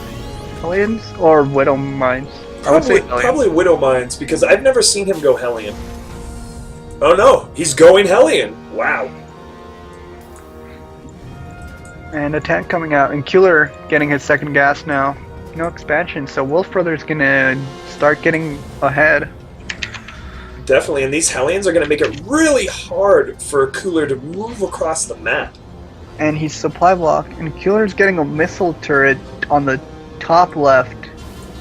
Hellions? Or Widow Mines? Probably Widow Mines, because I've never seen him go Hellion. Oh no, he's going Hellion. Wow. And a tank coming out, and Kewler getting his second gas now. No expansion, so WolfBrother's going to start getting ahead. Definitely, and these Hellions are going to make it really hard for Kewler to move across the map. And he's supply blocked, and Kewler's getting a missile turret on the top left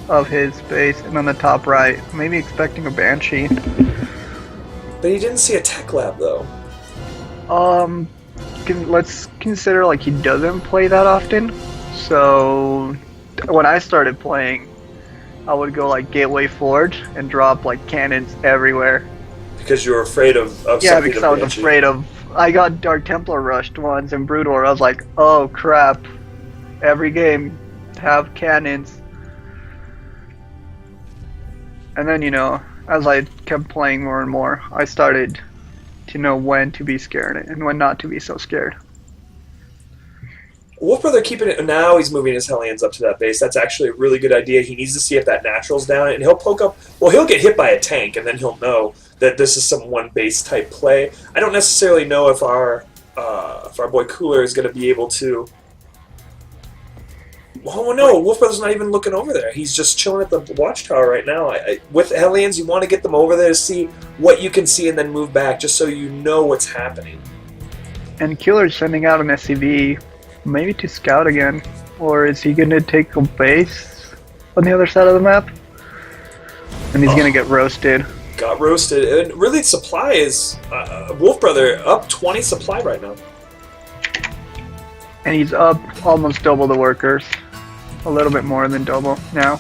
of his base and on the top right. Maybe expecting a Banshee. But he didn't see a tech lab, though. Let's consider like he doesn't play that often. So when I started playing, I would go like Gateway Forge and drop like cannons everywhere. Because you were afraid of Yeah, something because to I was branch you. afraid of. I got Dark Templar rushed once in Broodor. I was like, oh crap! Every game have cannons. And then as I kept playing more and more, I started to know when to be scared and when not to be so scared. WolfBrother keeping it now. He's moving his Hellions up to that base. That's actually a really good idea. He needs to see if that natural's down, and he'll poke up. Well, he'll get hit by a tank, and then he'll know that this is some one base type play. I don't necessarily know if our boy Kewler is going to be able to. Oh no, WolfBrother's not even looking over there. He's just chilling at the watchtower right now. With Hellions, you want to get them over there to see what you can see, and then move back, just so you know what's happening. And Kewler's sending out an SCV. Maybe to scout again, or is he gonna take a base on the other side of the map? And he's gonna get roasted. Got roasted. And really, supply is WolfBrother up 20 supply right now. And he's up almost double the workers, a little bit more than double now.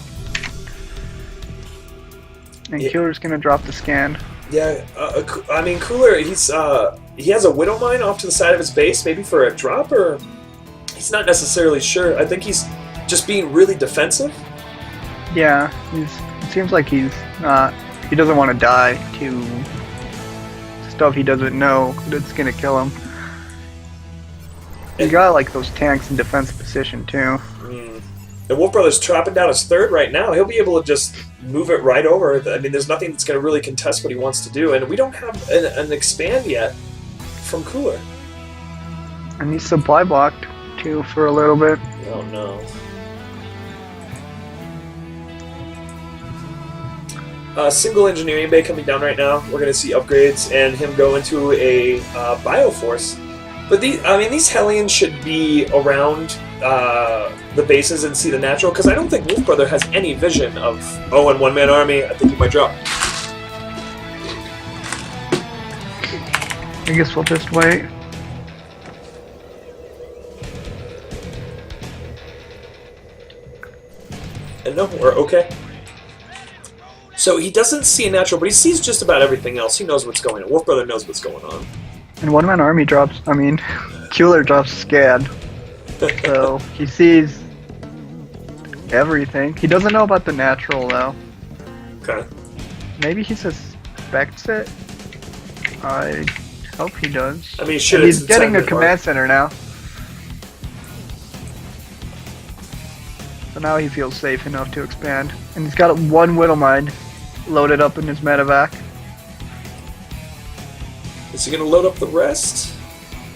And Kewler's gonna drop the scan. Yeah, I mean Kewler, he has a Widow Mine off to the side of his base, maybe for a drop, or he's not necessarily sure. I think he's just being really defensive. Yeah, it seems like he's not. He doesn't want to die to stuff he doesn't know that's gonna kill him. He got like those tanks in defensive position too. And WolfBrother's trapping down his third right now. He'll be able to just move it right over. I mean, there's nothing that's going to really contest what he wants to do, and we don't have an expand yet from Kewler. And he's supply blocked too for a little bit. Oh no. Single engineering bay coming down right now. We're going to see upgrades and him go into a Bioforce. But these Hellions should be around the bases and see the natural, because I don't think WolfBrother has any vision of, oh, and OneManArmy, I think he might drop. I guess we'll just wait. And no, we're okay. So he doesn't see a natural, but he sees just about everything else. He knows what's going on. WolfBrother knows what's going on. And OneManArmy drops, Kewler drops Scad. So he sees everything. He doesn't know about the natural though. Okay. Maybe he suspects it. I hope he does. I mean, shit, he's getting a command center now. So now he feels safe enough to expand. And he's got one Widow Mine loaded up in his medevac. Is he going to load up the rest?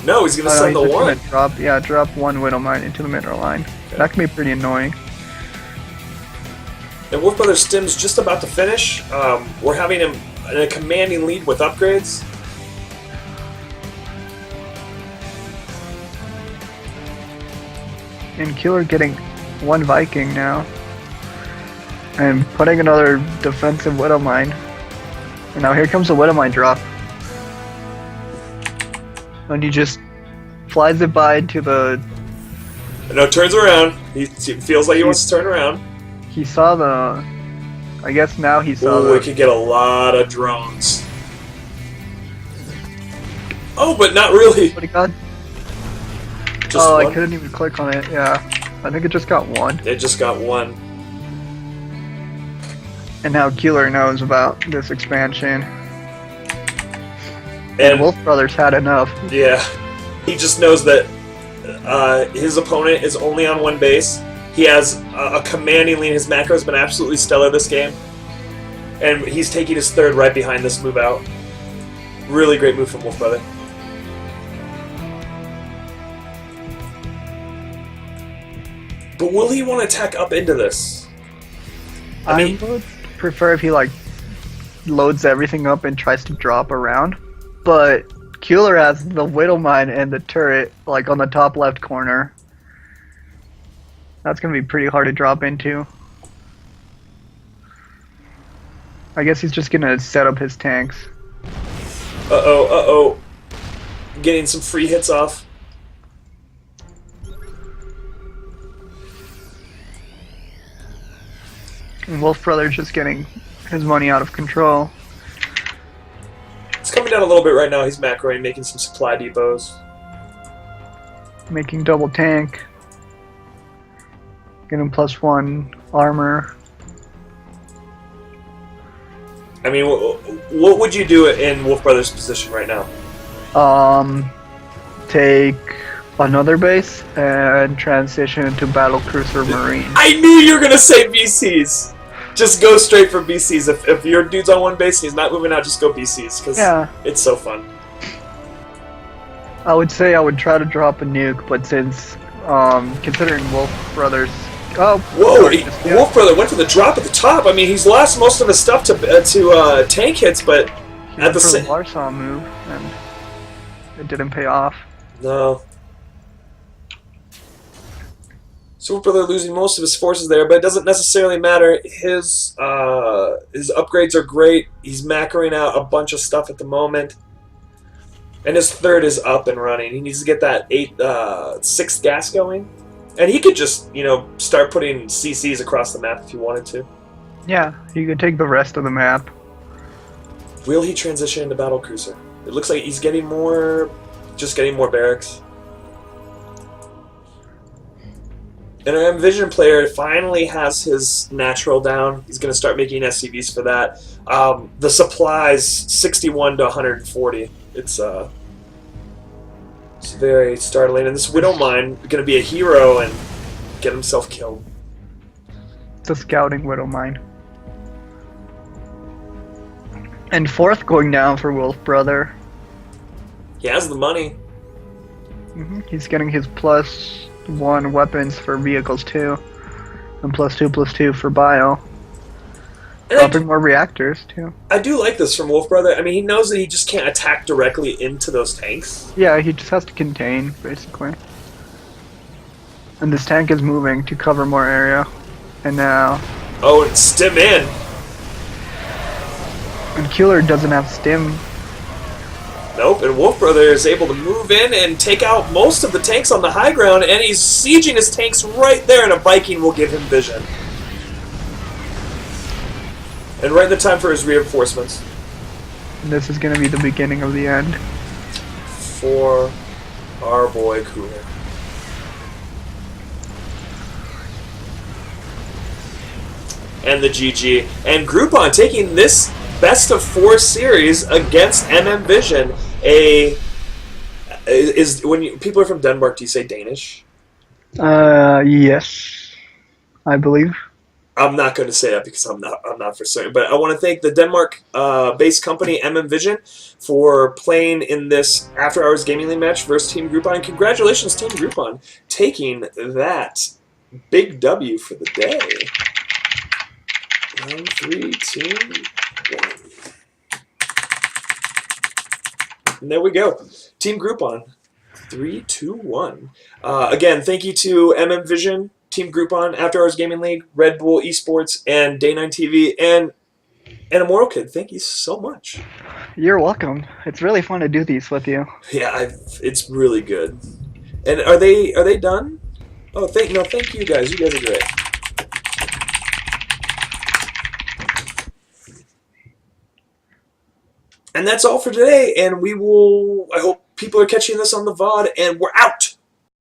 No, he's going to send the one. Drop one Widow Mine into the middle line. Okay. That can be pretty annoying. And WolfBrother Stim's just about to finish. We're having him in a commanding lead with upgrades. And Kewler getting one Viking now. And putting another defensive Widow Mine. And now here comes the Widow Mine drop. And he just flies it by to the... No, turns around. He feels like he wants to turn around. He saw the... I guess now he saw we could get a lot of drones. Oh, but not really. What he got? Just one? I couldn't even click on it, yeah. I think it just got one. It just got one. And now Kewler knows about this expansion. And WolfBrother's had enough. Yeah. He just knows that his opponent is only on one base. He has a commanding lead. His macro has been absolutely stellar this game. And he's taking his third right behind this move out. Really great move from WolfBrother. But will he want to attack up into this? I would prefer if he loads everything up and tries to drop around. But Kewler has the Widow Mine and the turret on the top left corner. That's gonna be pretty hard to drop into. I guess he's just gonna set up his tanks. Uh-oh. Getting some free hits off. And WolfBrother just getting his money out of control. slowing down a little bit right now. He's macroing, making some supply depots. Making double tank. Getting +1 armor. I mean, what would you do in WolfBrother's position right now? Take another base and transition to Battlecruiser Marine. I knew you were gonna say BCs. Just go straight for BCs. If your dude's on one base and he's not moving out, just go BCs because it's so fun. I would say I would try to drop a nuke, but since considering WolfBrother's whoa! WolfBrother went for the drop at the top. I mean, he's lost most of his stuff to tank hits, but at the same Warsaw move, and it didn't pay off. No. So WolfBrother losing most of his forces there, but it doesn't necessarily matter. His upgrades are great. He's macroing out a bunch of stuff at the moment. And his third is up and running. He needs to get that 6th gas going. And he could just, start putting CCs across the map if he wanted to. Yeah, he could take the rest of the map. Will he transition into Battlecruiser? It looks like he's getting more barracks. And our Envision player finally has his natural down. He's going to start making SCVs for that. The supplies 61 to 140. It's very startling. And this Widow Mine is going to be a hero and get himself killed. It's a scouting Widow Mine. And 4th going down for WolfBrother. He has the money. He's getting his +1 weapons for vehicles too, and +2/+2 for bio. Dropping more reactors too. I do like this from WolfBrother. I mean, he knows that he just can't attack directly into those tanks. Yeah, he just has to contain basically. And this tank is moving to cover more area, and now. Oh, and stim in. And Kewler doesn't have stim. Nope, and WolfBrother is able to move in and take out most of the tanks on the high ground, and he's sieging his tanks right there, and a Viking will give him vision. And right in the time for his reinforcements. And this is going to be the beginning of the end. For our boy Kewler. And the GG. And Groupon taking this best of 4 series against Vision. When people are from Denmark, do you say Danish? Yes, I believe. I'm not going to say that because I'm not for certain. But I want to thank the Denmark-based company Vision for playing in this After Hours Gaming League match versus Team Groupon. And congratulations, Team Groupon, taking that big W for the day. 1, 3, 2, 1. And there we go. Team Groupon, 3, 2, 1. Again, thank you to Vision, Team Groupon, After Hours Gaming League, Red Bull Esports, and Day 9 TV, and Immortal Kid. Thank you so much. You're welcome. It's really fun to do these with you. Yeah, it's really good. And are they done? Oh, thank you guys. You guys are great. And that's all for today, and I hope people are catching this on the VOD, and we're out!